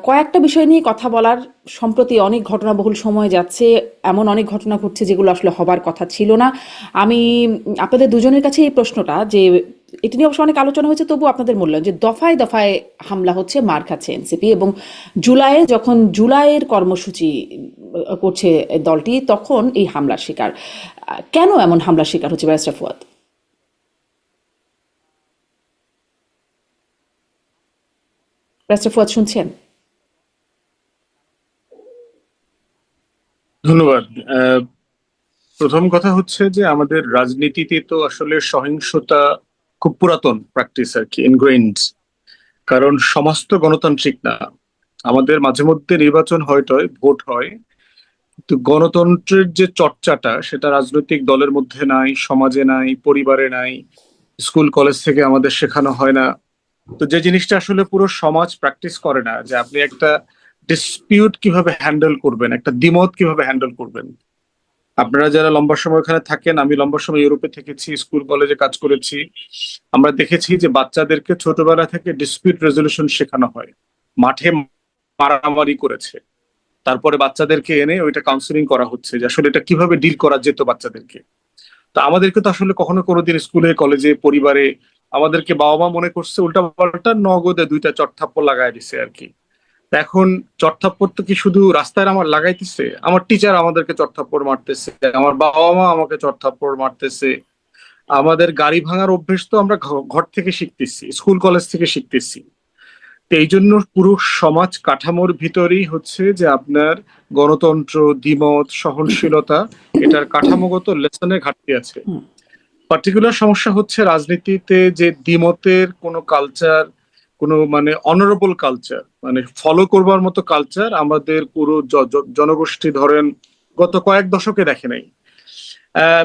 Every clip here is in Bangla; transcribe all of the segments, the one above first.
কয়েকটা বিষয় নিয়ে কথা বলার। সম্প্রতি অনেক ঘটনাবহুল সময় যাচ্ছে, এমন অনেক ঘটনা ঘটছে যেগুলো আসলে হবার কথা ছিল না। আমি আপনাদের দুজনের কাছে এই প্রশ্নটা যে এটা নিয়ে অবশ্য অনেক আলোচনা হয়েছে, তবু আপনাদের মূল্যায়ন যে দফায় দফায় হামলা হচ্ছে, মার খাচ্ছে এনসিপি, এবং জুলাইয়ে যখন জুলাইয়ের কর্মসূচি করছে দলটি, তখন এই হামলার শিকার। কেন এমন হামলার শিকার হচ্ছে ব্যারিস্টার ফুয়াদ? ব্যারিস্টার ফুয়াদ শুনছেন? ধন্যবাদ। আহ, প্রথম কথা হচ্ছে যে আমাদের রাজনীতিতে তো আসলে সহিংসতা খুব পুরাতন প্র্যাকটিস আর কি, ইনগ্রেইনড। কারণ সমাজ তো গণতান্ত্রিক না। আমাদের মাঝে মধ্যে নির্বাচন হয়, ভোট হয়, কিন্তু গণতন্ত্রের যে চর্চাটা সেটা রাজনৈতিক দলের মধ্যে নাই, সমাজে নাই, পরিবারে নাই, স্কুল কলেজ থেকে আমাদের শেখানো হয় না। তো যে জিনিসটা আসলে পুরো সমাজ প্র্যাকটিস করে না, যে আপনি একটা ডিসপিউট কিভাবে হ্যান্ডেল করবেন, একটা দ্বিমত কিভাবে হ্যান্ডেল করবেন। আপনারা যারা লম্বা সময় ওখানে থাকেন, আমি লম্বা সময় ইউরোপে থেকেছি, স্কুল কলেজে কাজ করেছি, আমরা দেখেছি যে বাচ্চাদেরকে ছোটবেলা থেকে ডিসপিউট রেজলিউশন শেখানো হয়। মাঠে মারামারি করেছে, তারপরে বাচ্চাদেরকে এনে ওইটা কাউন্সিলিং করা হচ্ছে যে আসলে এটা কিভাবে ডিল করা যেত বাচ্চাদেরকে। তো আমাদেরকে তো আসলে কখনো কোনোদিন স্কুলে কলেজে পরিবারে আমাদেরকে বাবা মা মনে করছে উল্টা পাল্টা নগদে দুইটা চড় লাগাই দিছে আর কি। তা এখন চড় তো কি শুধু রাস্তায় আমার লাগাইতেছে, আমার টিচার আমাদেরকে চড় মারতেছে, আমার বাবা মা আমাকে চড় মারতেছে। আমাদের গাড়ি ভাঙার অভ্যেস তো আমরা ঘর থেকে শিখতেছি, স্কুল কলেজ থেকে শিখতেছি। তো এই জন্য পুরো সমাজ কাঠামোর ভিতরেই হচ্ছে যে আপনার গণতন্ত্র, দ্বিমত, সহনশীলতা, এটার কাঠামোগত লেসনের ঘাটতি আছে। পার্টিকুলার সমস্যা হচ্ছে রাজনীতিতে যে দ্বিমতের কোনো কালচার, কোনো মানে অনারেবল কালচার, মানে ফলো করবার মতো কালচার আমাদের পুরো জনগোষ্ঠী ধরেন গত কয়েক দশকে দেখে নাই।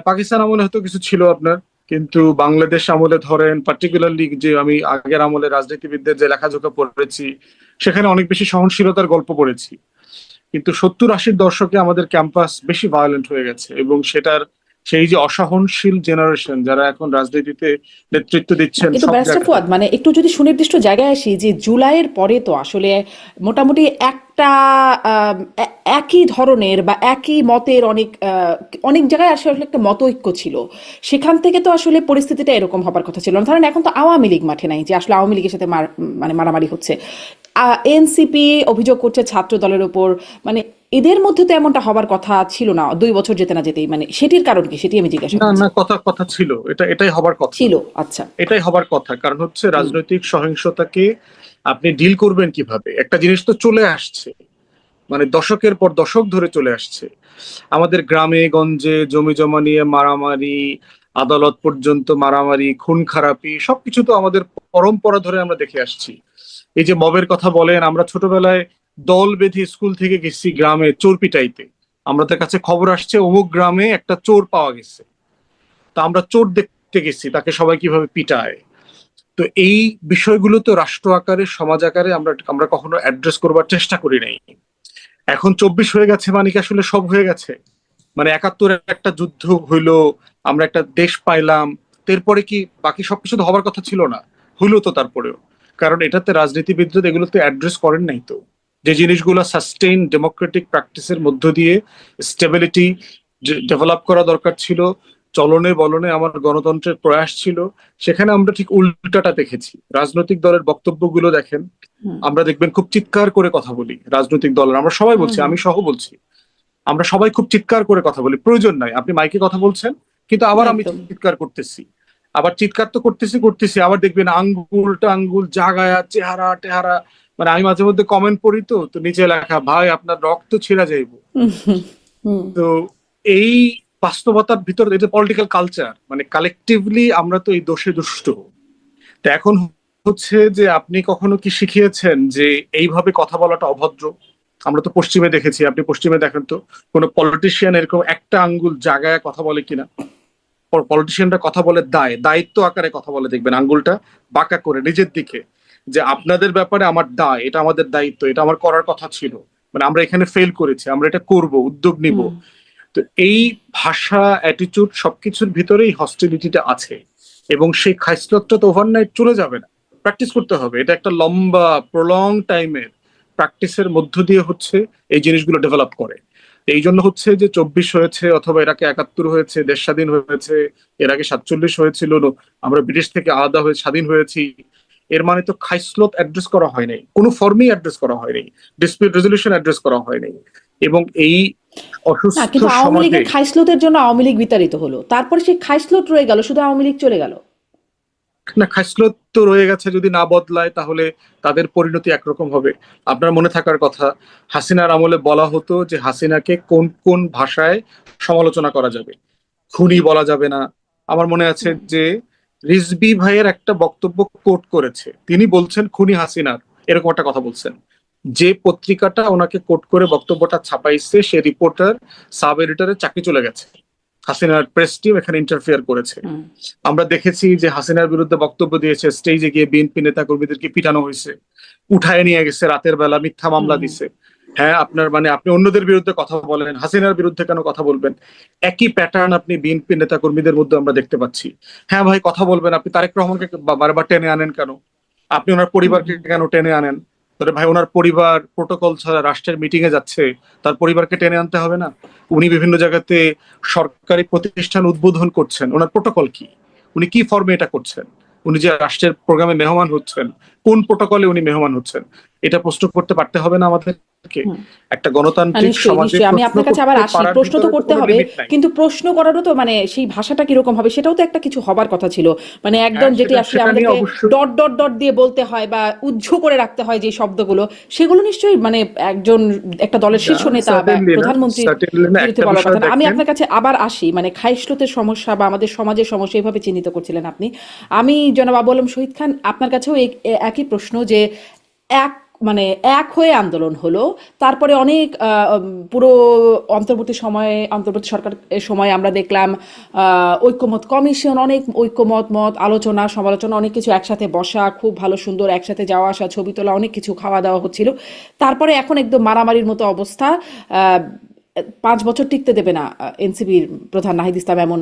পাকিস্তান আমলে হয়তো কিছু ছিল আপনার, কিন্তু বাংলাদেশ আমলে ধরেন পার্টিকুলারলি, যে আমি আগের আমলে রাজনীতিবিদদের যে লেখাজোখা পড়েছি সেখানে অনেক বেশি সহনশীলতার গল্প পড়েছি। কিন্তু 70-80 দশকে আমাদের ক্যাম্পাস বেশি ভায়োলেন্ট হয়ে গেছে, এবং সেটার সেই যে অসহনশীল জেনারেশন যারা এখন রাজনীতিতে নেতৃত্ব দিচ্ছেন কিন্তু সব ব্যারিস্টার জায়গায়। ফুয়াদ, মানে একটু যদি সুনির্দিষ্ট জায়গায় আসি, যে জুলাইয়ের পরে তো আসলে মোটামুটি একটা একই ধরনের বা একই মতের অনেক অনেক জায়গায় আসলে একটা মতৈক্য ছিল। সেখান থেকে তো আসলে পরিস্থিতিটা এরকম হবার কথা ছিল না। ধরেন এখন তো আওয়ামী লীগ মাঠে নাই যে আসলে আওয়ামী লীগের সাথে মানে মারামারি হচ্ছে। এনসিপি অভিযোগ করছে ছাত্র দলের উপর। মানে এদের মধ্যে তো এমনটা হবার কথা ছিল না 2 বছর যেতে না যেতেই। মানে সেটির কারণ কি, সেটি আমি জিজ্ঞাসা না করছি। না, কথা কথা ছিল, এটাই হবার কথা। ছিল, আচ্ছা। এটাই হবার কথা, কারণ হচ্ছে হুম। রাজনৈতিক সহিংসতাকে আপনি ডিল করবেন কিভাবে। একটা জিনিস তো চলে আসছে, মানে দশকের পর দশক ধরে চলে আসছে। আমাদের গ্রামে গঞ্জে জমি জমা নিয়ে মারামারি, আদালত পর্যন্ত মারামারি, খুন খারাপি, সবকিছু তো আমাদের পরম্পরা ধরে আমরা দেখে আসছি। এই যে মবের কথা বলেন, আমরা ছোটবেলায় দল বেঁধে স্কুল থেকে গেছি গ্রামে চোর পিটাইতে। আমাদের কাছে খবর আসছে অমুক গ্রামে একটা চোর পাওয়া গেছে, তা আমরা চোর দেখতে গেছি তাকে সবাই কিভাবে পিটায়। তো এই বিষয়গুলো তো রাষ্ট্র আকারে, সমাজ আকারে আমরা আমরা কখনো অ্যাড্রেস করবার চেষ্টা করি নাই। এখন 24 হয়ে গেছে, মানে কি আসলে সব হয়ে গেছে? মানে 71-এর একটা যুদ্ধ হইলো, আমরা একটা দেশ পাইলাম, এরপরে কি বাকি সবকিছু তো হবার কথা ছিল না? হইলো তো তারপরেও। কারণ এটাতে রাজনীতিবিদরা এগুলোতে অ্যাড্রেস করেন নাই তো, যে জিনিসগুলো সাস্টেইন ডেমোক্রেটিক প্র্যাকটিসের মধ্য দিয়ে স্টেবিলিটি ডেভেলপ করা দরকার ছিল, চলনে বলনে আমার গণতন্ত্রের প্রয়াস ছিল, সেখানে আমরা ঠিক উল্টাটা দেখেছি। রাজনৈতিক দলের বক্তব্যগুলো দেখেন, হুম। আমরা দেখবেন খুব চিৎকার করে কথা বলি রাজনৈতিক দলের, আমরা সবাই হুম। বলছি, হুম। আমি সহ বলছি, আমরা সবাই খুব চিৎকার করে কথা বলি। প্রয়োজন নাই, আপনি মাইকে কথা বলছেন, কিন্তু আবার আমি একদম। চিৎকার করতেছি। আবার চিৎকার তো করতেছি, আবার দেখবেন আঙ্গুলটা আঙ্গুল জাগায়া, চেহারা টেহারা। মানে আমি মাঝে মধ্যে কমেন্ট পড়ি, তো নিচে লেখা, ভাই আপনার রক্ত ছিঁড়া যাইবো। হুম। হুম। হুম। তো এই বাস্তবতার ভিতর এটা পলিটিক্যাল কালচার, মানে কালেকটিভলি আমরা তো এই দোষে দুষ্ট। তো এখন হচ্ছে যে আপনি কখনো কি শিখিয়েছেন যে এইভাবে কথা বলাটা অভদ্র? আমরা তো পশ্চিমে দেখেছি, আপনি পশ্চিমে দেখেন তো কোনো পলিটিশিয়ান এরকম একটা আঙ্গুল জাগায় কথা বলে কিনা? পলিটিশিয়ানরা কথা বলে দায়িত্ব আকারে কথা বলে, দেখবেন আঙ্গুলটা বাঁকা করে নিজের দিকে, যে আপনাদের ব্যাপারে আমার দায়, এটা আমাদের দায়িত্ব, এটা আমার করার কথা ছিল, মানে আমরা এখানে ফেল করেছি, আমরা এটা করব, উদ্যোগ নিব। হুম। তো এই ভাষা, অ্যাটিটিউড, সবকিছুর ভিতরেই হস্টিলিটিটা আছে, এবং সেই খাইসলতটা তো ওভারনাইট চলে যাবে না, প্র্যাকটিস করতে হবে। এটা একটা লম্বা প্রলং টাইমের প্র্যাকটিসের মধ্য দিয়ে হচ্ছে এই জিনিসগুলো ডেভেলপ করে। এই জন্য হচ্ছে যে 24 হয়েছে অথবা এর আগে 71 হয়েছে, দেশ স্বাধীন হয়েছে, এর আগে 47 হয়েছিল, আমরা ব্রিটিশ থেকে আলাদা হয়ে স্বাধীন হয়েছি, এর মানে তো খাইসলত অ্যাড্রেস করা হয় নাই, কোনো ফর্মেই অ্যাড্রেস করা হয় নাই, ডিসপিউট রেজলিউশন অ্যাড্রেস করা হয় নাই। এবং এই না, অসুস্থ কিন্তু আওয়ামী সমাজে লীগের খাইসলতের জন্য আওয়ামী লীগ বিতাড়িত হলো, তারপরে সেই খাইসলত রয়ে গেল, শুধু আওয়ামী লীগ চলে গেল। না, খাইসলত তো রয়ে গেছে, যদি না বদলায় তাহলে তাদের পরিণতি একরকম হবে। আপনার মনে থাকার কথা, হাসিনার আমলে বলা হতো যে হাসিনাকে কোন কোন ভাষায় সমালোচনা করা যাবে, খুনি বলা যাবে না। আমার মনে আছে যে রিজভী ভাইয়ের একটা বক্তব্য কোট করেছে, তিনি বলছেন খুনি হাসিনার, এরকম একটা কথা বলছেন। যে পত্রিকাটা ওনাকে কোট করে বক্তব্যটা ছাপাইছে সে রিপোর্টার সাব এডিটরের চাকরি চলে গেছে, হাসিনার প্রেস টিম এখানে ইন্টারফেয়ার করেছে। হুম। আমরা দেখেছি যে হাসিনার বিরুদ্ধে বক্তব্য দিয়েছে, স্টেজে গিয়ে বিএনপি নেতা কর্মীদেরকে পিটানো হয়েছে, উঠায় নিয়ে গেছে রাতের বেলা, মিথ্যা হুম। মামলা হুম। দিছে। হ্যাঁ, আপনার মানে আপনি অন্যদের বিরুদ্ধে কথা বলেন, হাসিনার বিরুদ্ধে কেন কথা বলবেন? একই প্যাটার্ন আপনি বিএনপি নেতা কর্মীদের মধ্যে আমরা দেখতে পাচ্ছি। হ্যাঁ ভাই, কথা বলবেন, আপনি তারেক রহমানকে বারবার টেনে আনেন কেন? আপনি ওনার হুম। পরিবারকে কেন টেনে আনেন? তাহলে ভাই, ওনার পরিবার প্রোটোকল ছাড়া রাষ্ট্রের মিটিং এ যাচ্ছে, তার পরিবারকে টেনে আনতে হবে না? উনি বিভিন্ন জায়গাতে সরকারি প্রতিষ্ঠান উদ্বোধন করছেন, ওনার প্রোটোকল কি? উনি কি ফর্মে এটা করছেন? উনি যে রাষ্ট্রের প্রোগ্রামে মেহমান হচ্ছেন, কোন প্রোটোকলে উনি মেহমান হচ্ছেন? এটা প্রশ্ন করতে পারতে হবে না আমাদেরকে? হুম। একটা গণতান্ত্রিক নিশ্চয়ই, সমাজে নিশ্চয়ই, আমি প্রশ্ন আপনার কাছে আবার করতে আসি, পারার প্রশ্ন তো ভিতরে তো করতে কোনো হবে, লিমিট নাই। কিন্তু প্রশ্ন করারও তো মানে সেই ভাষাটা কিরকম হবে সেটাও তো একটা কিছু হবার কথা ছিল। মানে একদম হ্যাঁ, যেটি সেটা আসলে সেটা নিয়ে আমাদেরকে অবশ্যই। ডট ডট ডট দিয়ে বলতে হয় বা উজ্জ্ব করে রাখতে হয় যে শব্দগুলো, সেগুলো নিশ্চয়ই মানে একজন একটা দলের শীর্ষ নেতা বা সার্টেনলি না, প্রধানমন্ত্রীর সার্টেনলি না। বিরুদ্ধে একটা বলার বিষয় কথা না। আমি দেখেন, আপনার কাছে আবার আসি, মানে খাইশলতের সমস্যা বা আমাদের সমাজের সমস্যা এইভাবে চিহ্নিত করছিলেন আপনি। আমি জনাব আবু আলম শহীদ খান, আপনার কাছেও একই প্রশ্ন যে এক মানে এক হয়ে আন্দোলন হলো, তারপরে অনেক পুরো অন্তর্বর্তী সরকারের সময় আমরা দেখলাম ঐক্যমত কমিশন, অনেক ঐক্যমত আলোচনা সমালোচনা, অনেক কিছু একসাথে বসা, খুব ভালো সুন্দর একসাথে যাওয়া আসা, ছবি তোলা, অনেক কিছু খাওয়া দাওয়া হচ্ছিল। তারপরে এখন একদম মারামারির মতো অবস্থা। 5 বছর টিকতে দেবে না এনসিপির প্রধান নাহিদ ইসলাম, এমন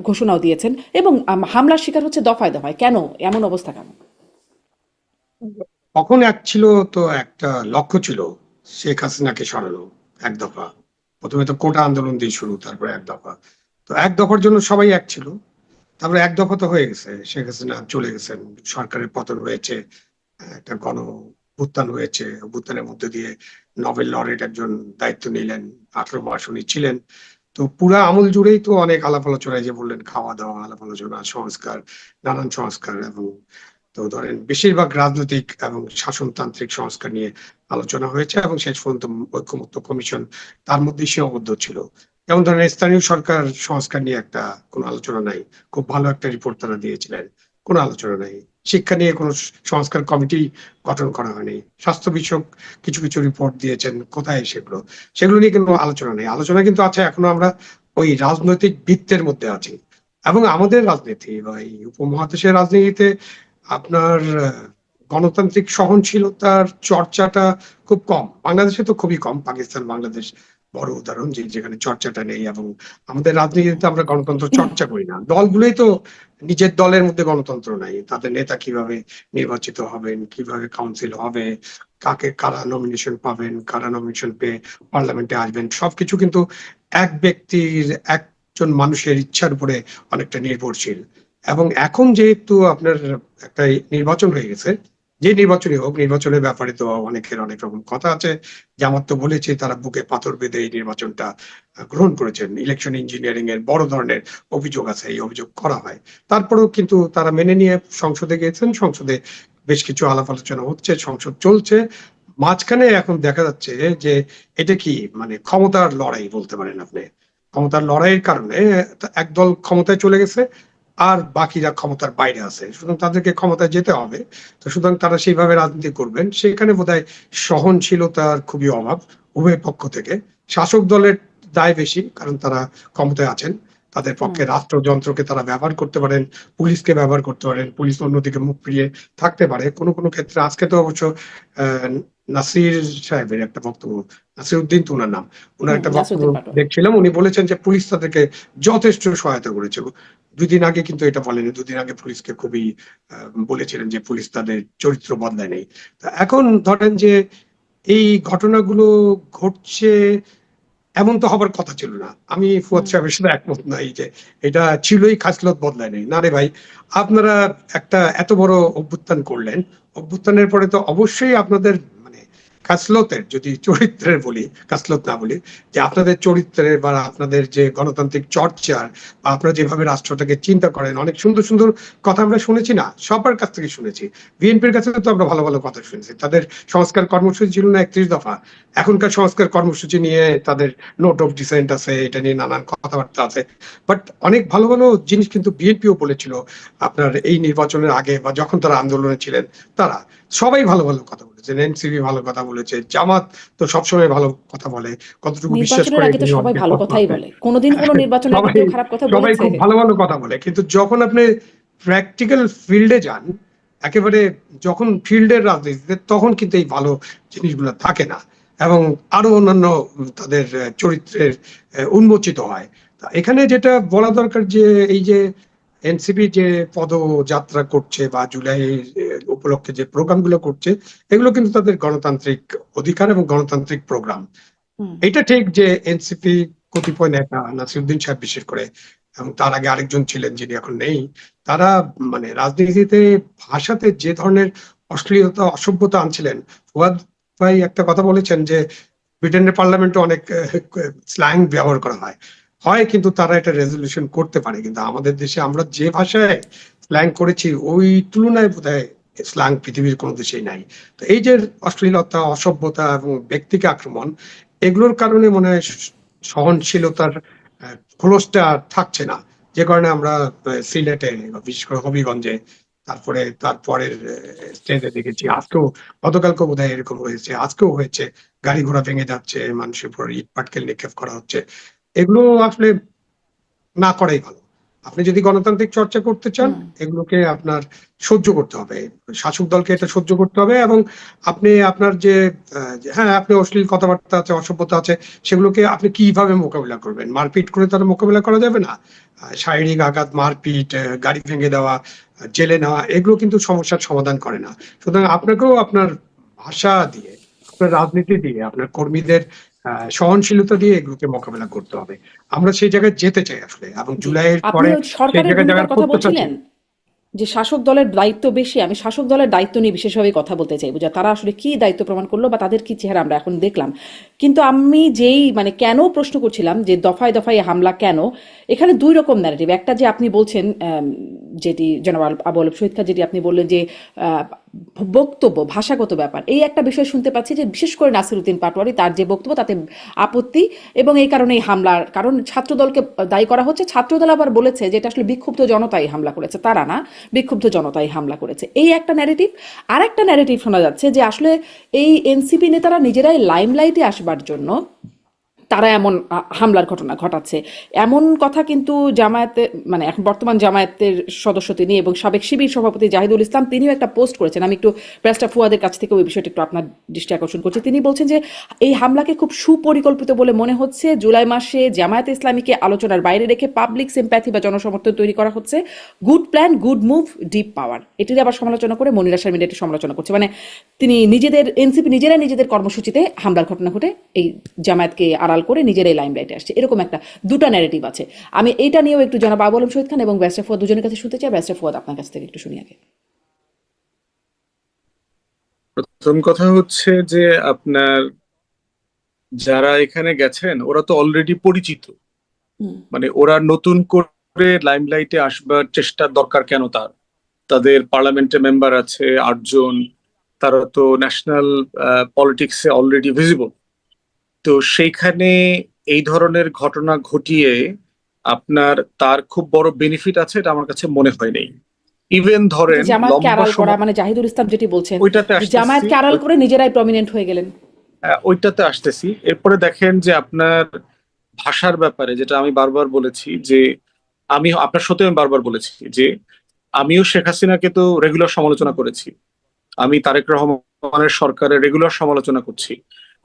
ঘোষণাও দিয়েছেন, এবং হামলার শিকার হচ্ছে দফায় দফায়। কেন এমন অবস্থা, কেন? তখন এক ছিল, তো একটা লক্ষ্য ছিল শেখ হাসিনাকে সরানো, এক দফা। প্রথমে তো কোটা আন্দোলন দিয়ে শুরু, তারপরে এক দফা। তো এক দফার জন্য সবাই এক ছিল। তারপরে এক দফা তো হয়ে গেছে, শেখ হাসিনা চলে গেছেন, সরকারের পতন হয়েছে, একটা গণ অভ্যুত্থান হয়েছে, অভ্যুত্থানের মধ্যে দিয়ে নোবেল লরেট একজন দায়িত্ব নিলেন, 18 মাস উনি ছিলেন। তো পুরা আমল জুড়েই তো অনেক আলাপ আলোচনা, যে বললেন খাওয়া দাওয়া, আলাপ আলোচনা, সংস্কার, নানান সংস্কার, এবং তো ধরেন বেশিরভাগ রাজনৈতিক এবং শাসনতান্ত্রিক সংস্কার নিয়ে আলোচনা হয়েছে, এবং শেষ পর্যন্ত ঐক্যমত্য কমিশন তার মধ্যে সীমাবদ্ধ ছিল। যেমন ধরেন স্থানীয় সরকার সংস্কার নিয়ে একটা কোনো আলোচনা নাই, খুব ভালো একটা রিপোর্ট তারা দিয়েছিলেন, কোনো আলোচনা নাই। শিক্ষা নিয়ে কোনো সংস্কার কমিটি গঠন করা হয়নি। স্বাস্থ্য বিষয়ক কিছু কিছু রিপোর্ট দিয়েছেন, কোথায় সেগুলো? সেগুলো নিয়ে কোনো আলোচনা নেই। আলোচনা কিন্তু আছে, এখনো আমরা ওই রাজনৈতিক বৃত্তের মধ্যে আছি। এবং আমাদের রাজনীতি বা এই উপমহাদেশের রাজনীতিতে আপনার গণতান্ত্রিক সহনশীলতার চর্চাটা খুব কম। বাংলাদেশে তো খুবই কম, পাকিস্তান বাংলাদেশ বড় উদাহরণ, যে যেখানে চর্চাটা নেই। এবং আমাদের রাজনীতিতে আমরা গণতন্ত্র চর্চা করি না। দলগুলোই তো নিজের দলের মধ্যে গণতন্ত্র নাই, তাদের নেতা কিভাবে নির্বাচিত হবেন, কিভাবে কাউন্সিল হবে, কাকে কারা নমিনেশন পাবেন, কারা নমিনেশন পেয়ে পার্লামেন্টে আসবেন, সবকিছু কিন্তু এক ব্যক্তির, একজন মানুষের ইচ্ছার উপরে অনেকটা নির্ভরশীল। এবং এখন যেহেতু আপনার একটা নির্বাচন হয়ে গেছে, যে নির্বাচনই হোক, নির্বাচনের ব্যাপারে তো অনেকের অনেক রকম কথা আছে। জামাত তো বলেছে তারা বুকে পাথর বেঁধে এই নির্বাচনটা গ্রহণ করেছেন। ইলেকশন ইঞ্জিনিয়ারিং এর বড় ধরনের অভিযোগ আছে, এই অভিযোগ করা হয়। তারপরেও কিন্তু তারা মেনে নিয়ে সংসদে গিয়েছেন, সংসদে বেশ কিছু আলাপ আলোচনা হচ্ছে, সংসদ চলছে। মাঝখানে এখন দেখা যাচ্ছে যে এটা কি মানে ক্ষমতার লড়াই বলতে পারেন আপনি। ক্ষমতার লড়াইয়ের কারণে একদল ক্ষমতায় চলে গেছে, আর বাকিরা ক্ষমতার বাইরে আছে, সুতরাং তাদেরকে ক্ষমতায় যেতে হবে। তো সুতরাং তারা সেইভাবে রাজনীতি করবেন। সেখানে বোধহয় সহনশীলতার খুবই অভাব উভয় পক্ষ থেকে। শাসক দলের দায় বেশি, কারণ তারা ক্ষমতায় আছেন, তাদের হুম। পক্ষে রাষ্ট্রযন্ত্রকে তারা ব্যবহার করতে পারেন, পুলিশকে ব্যবহার করতে পারেন, পুলিশ অন্যদিকে মুখ ফিরিয়ে থাকতে পারে কোনো কোনো ক্ষেত্রে। আজকে তো অবশ্য আহ নাসির সাহেবের একটা বক্তব্য, নাসির উদ্দিন তো ওনার নাম, ওনার হুম। একটা বক্তব্য নাসিরুদ্দিন পাটোয়ারি। দেখছিলাম। উনি বলেছেন যে পুলিশ তাদেরকে যথেষ্ট সহায়তা করেছে। 2 দিন আগে কিন্তু এটা বলেনি, 2 দিন আগে পুলিশকে খুবই বলেছিলেন যে পুলিশ তাদের চরিত্র বদলায় নেই। তা এখন ধরেন যে এই ঘটনাগুলো ঘটছে এমন তো হবার কথা ছিল না। আমি ফুয়াদ সাহেবের সাথে একমত নাই যে এটা ছিলই, খাসলত বদলায় নাই। না রে ভাই, আপনারা একটা এত বড় অভ্যুত্থান করলেন, অভ্যুত্থানের পরে তো অবশ্যই আপনাদের মানে খাসলতের, যদি চরিত্রের বলি, খাসলত না বলি, যে আপনাদের চরিত্রের বা আপনাদের যে গণতান্ত্রিক চর্চার বা আপনারা যেভাবে রাষ্ট্রটাকে চিন্তা করেন, অনেক সুন্দর সুন্দর কথা আমরা শুনেছি, না সবার কাছ থেকে শুনেছি। বিএনপির কাছে তো আমরা ভালো ভালো কথা শুনেছি। তাদের সংস্কার কর্মসূচি ছিল না 31 দফা, এখনকার সংস্কার কর্মসূচি নিয়ে তাদের নোট অফ ডিসেন্ট আছে, এটা নিয়ে নানান কথাবার্তা আছে। বাট অনেক ভালো ভালো জিনিস কিন্তু বিএনপিও বলেছিল আপনার এই নির্বাচনের আগে বা যখন তারা আন্দোলনে ছিলেন। তারা সবাই ভালো ভালো কথা বলেছেন, এনসিপি ভালো কথা বলেছে, জামাত তো সবসময় ভালো কথা বলে, কতটুকু বিশ্বাস নির্বাচনের করে আগে তো এগুলো সবাই অনেকের ভালো প্রশ্ন কথাই আছে। বলে, কোনোদিন কোনো নির্বাচনের আগে সবাই কেউ খারাপ কথা সবাই বলেছে? খুব ভালো ভালো কথা বলে, কিন্তু যখন আপনি প্র্যাকটিক্যাল ফিল্ডে যান, একেবারে যখন ফিল্ডের রাজনীতিতে, তখন কিন্তু এই ভালো জিনিসগুলো থাকে না এবং আরো অন্যান্য তাদের চরিত্রের উন্মোচিত হয়। তা এখানে যেটা বলা দরকার যে এই যে এনসিপি যে পদযাত্রা করছে বা জুলাই উপলক্ষে যে প্রোগ্রামগুলো করছে, এগুলো কিন্তু তাদের গণতান্ত্রিক অধিকার এবং গণতান্ত্রিক প্রোগ্রাম। হুম। এটা ঠিক যে এনসিপি কতিপয় নেতা, নাসিরুদ্দিন সাহেব বিশেষ করে, এবং তার আগে আরেকজন ছিলেন যিনি এখন নেই, তারা মানে রাজনীতিতে ভাষাতে যে ধরনের অশ্লীলতা অসভ্যতা আনছিলেন। ফুয়াদ ভাই একটা কথা বলেছেন যে ব্রিটেনের পার্লামেন্টে অনেক স্ল্যাং ব্যবহার করা হয়, হয় কিন্তু তারা এটা রেজলিউশন করতে পারে, কিন্তু আমাদের দেশে আমরা যে ভাষায় স্ল্যাং করেছি ওই তুলনায় বোধহয় স্ল্যাং পৃথিবীর কোনো দেশেই নাই। তো এই যে অশ্লীলতা, অসভ্যতা এবং ব্যক্তিকে আক্রমণ, এগুলোর কারণে মনে হয় সহনশীলতার খোলসটা আর থাকছে না। যে কারণে আমরা সিলেটে বিশেষ করে হবিগঞ্জে, তারপরে তারপরের স্টেজে দেখেছি, আজকেও গতকালকে বোধহয় এরকম হয়েছে, আজকেও হয়েছে, গাড়ি ঘোড়া ভেঙে যাচ্ছে, মানুষের উপর ইট পাটকেল নিক্ষেপ করা হচ্ছে। এগুলো আসলে না করাই ভালো। আপনি যদি গণতান্ত্রিক চর্চা করতে চান, হুম। এগুলোকে আপনার সহ্য করতে হবে, শাসক দলকে এটা সহ্য করতে হবে, এবং আপনি আপনার যে হ্যাঁ, আপনি অশ্লীল কথাবার্তা আছে, অসভ্যতা আছে, সেগুলোকে আপনি কিভাবে মোকাবিলা করবেন? মারপিট করে তারা মোকাবিলা করা যাবে না। শারীরিক আঘাত, মারপিট, গাড়ি ভেঙে দেওয়া, জেলে নেওয়া, এগুলো কিন্তু সমস্যার সমাধান করে না। সুতরাং আপনাকেও আপনার ভাষা দিয়ে, আপনার রাজনীতি দিয়ে, আপনার কর্মীদের সহনশীলতা দিয়ে এগুলোকে মোকাবিলা করতে হবে। আমরা সেই জায়গায় যেতে চাই আসলে, এবং জি। জুলাইয়ের আপনি পরে ওই সেই সরকারের জায়গায় ভূমিকার যাওয়ার কথা প্রত্যাশা বলছিলেন, ছিল। যে শাসক দলের দায়িত্ব বেশি। আমি শাসক দলের দায়িত্ব নিয়ে বিশেষভাবে কথা বলতে চাইবো, যে তারা আসলে কি দায়িত্ব প্রমাণ করলো বা তাদের কি চেহারা আমরা এখন দেখলাম। কিন্তু আমি যেই মানে কেন প্রশ্ন করছিলাম যে দফায় দফায় হামলা কেন, এখানে দুই রকম ন্যারেটিভ। একটা যে আপনি বলছেন, যেটি জনাব আবু আলম শহীদ খান, যেটি আপনি বললেন যে আহ, বক্তব্য ভাষাগত ব্যাপার, এই একটা বিষয় শুনতে পাচ্ছি যে বিশেষ করে নাসিরুদ্দিন পাটোয়ারি তার যে বক্তব্য তাতে আপত্তি, এবং এই কারণে এই হামলার কারণ ছাত্রদলকে দায়ী করা হচ্ছে। ছাত্রদল আবার বলেছে যে এটা আসলে বিক্ষুব্ধ জনতাই হামলা করেছে, তারা না, বিক্ষুব্ধ জনতাই হামলা করেছে। এই একটা ন্যারেটিভ। আর একটা ন্যারেটিভ শোনা যাচ্ছে যে আসলে এই এনসিপি নেতারা নিজেরাই লাইমলাইটে আসবার জন্য তারা এমন হামলার ঘটনা ঘটাচ্ছে, এমন কথা কিন্তু জামায়াতে মানে এখন বর্তমান জামায়াতের সদস্য তিনি এবং সাবেক শিবির সভাপতি জাহিদুল ইসলাম, তিনিও একটা পোস্ট করেছেন। আমি একটু ব্যারিস্টার ফুয়াদের কাছ থেকে ওই বিষয়টা একটু আপনার দৃষ্টি আকর্ষণ করছি। তিনি বলছেন যে এই হামলাকে খুব সুপরিকল্পিত বলে মনে হচ্ছে। জুলাই মাসে জামায়াতে ইসলামীকে আলোচনার বাইরে রেখে পাবলিক সিম্প্যাথি বা জনসমর্থন তৈরি করা হচ্ছে। Good plan, good move, deep power. এটির আবার সমালোচনা করে মনিরা শারমিন এটি সমালোচনা করছে। মানে তিনি নিজেদের এনসিপি নিজেরাই নিজেদের কর্মসূচিতে হামলার ঘটনা ঘটে এই জামায়াতকে আড়াল করে নিজেরাই লাইমলাইটে আসছে, এরকম একটা দুটো ন্যারেটিভ আছে। আমি এইটা নিয়েও একটু জনাব আবু আলম শহীদ খান এবং ব্যারিস্টার ফুয়াদ দুজনের কাছে শুনতে চাই। ব্যারিস্টার ফুয়াদ, আপনার কাছ থেকে একটু শুনি আগে। প্রথম কথা হচ্ছে যে আপনার যারা এখানে গেছেন ওরা তো অলরেডি পরিচিত। হুম। মানে ওরা নতুন করে লাইমলাইটে আসবার চেষ্টার দরকার কেন? তাদের পার্লামেন্টে মেম্বার আছে 8 জন, তারা তো ন্যাশনাল পলিটিক্সে অলরেডি ভিজিবল। তো সেইখানে এই ধরনের ঘটনা ঘটিয়ে আপনার তার খুব বড় বেনিফিট আছে এটা আমার কাছে মনে হয় নাই। ইভেন এই যে ধরেন জামায়াতকে লম্বা আড়াল করা, সময়, মানে জাহিদুল ইসলাম যেটি বলছেন ওইটাতে যে আসতেছি, জামায়াতকে আড়াল করে নিজেরাই প্রমিনেন্ট হয়ে গেলেন। ওইটাতে আসতেছি। এরপরে দেখেন যে আপনার ভাষার ব্যাপারে যেটা আমি বারবার বলেছি যে আমি আপনার সাথে আমি বারবার বলেছি যে আমিও শেখ হাসিনাকে তো রেগুলার সমালোচনা করেছি, আমি তারেক রহমানের সরকারের রেগুলার সমালোচনা করছি।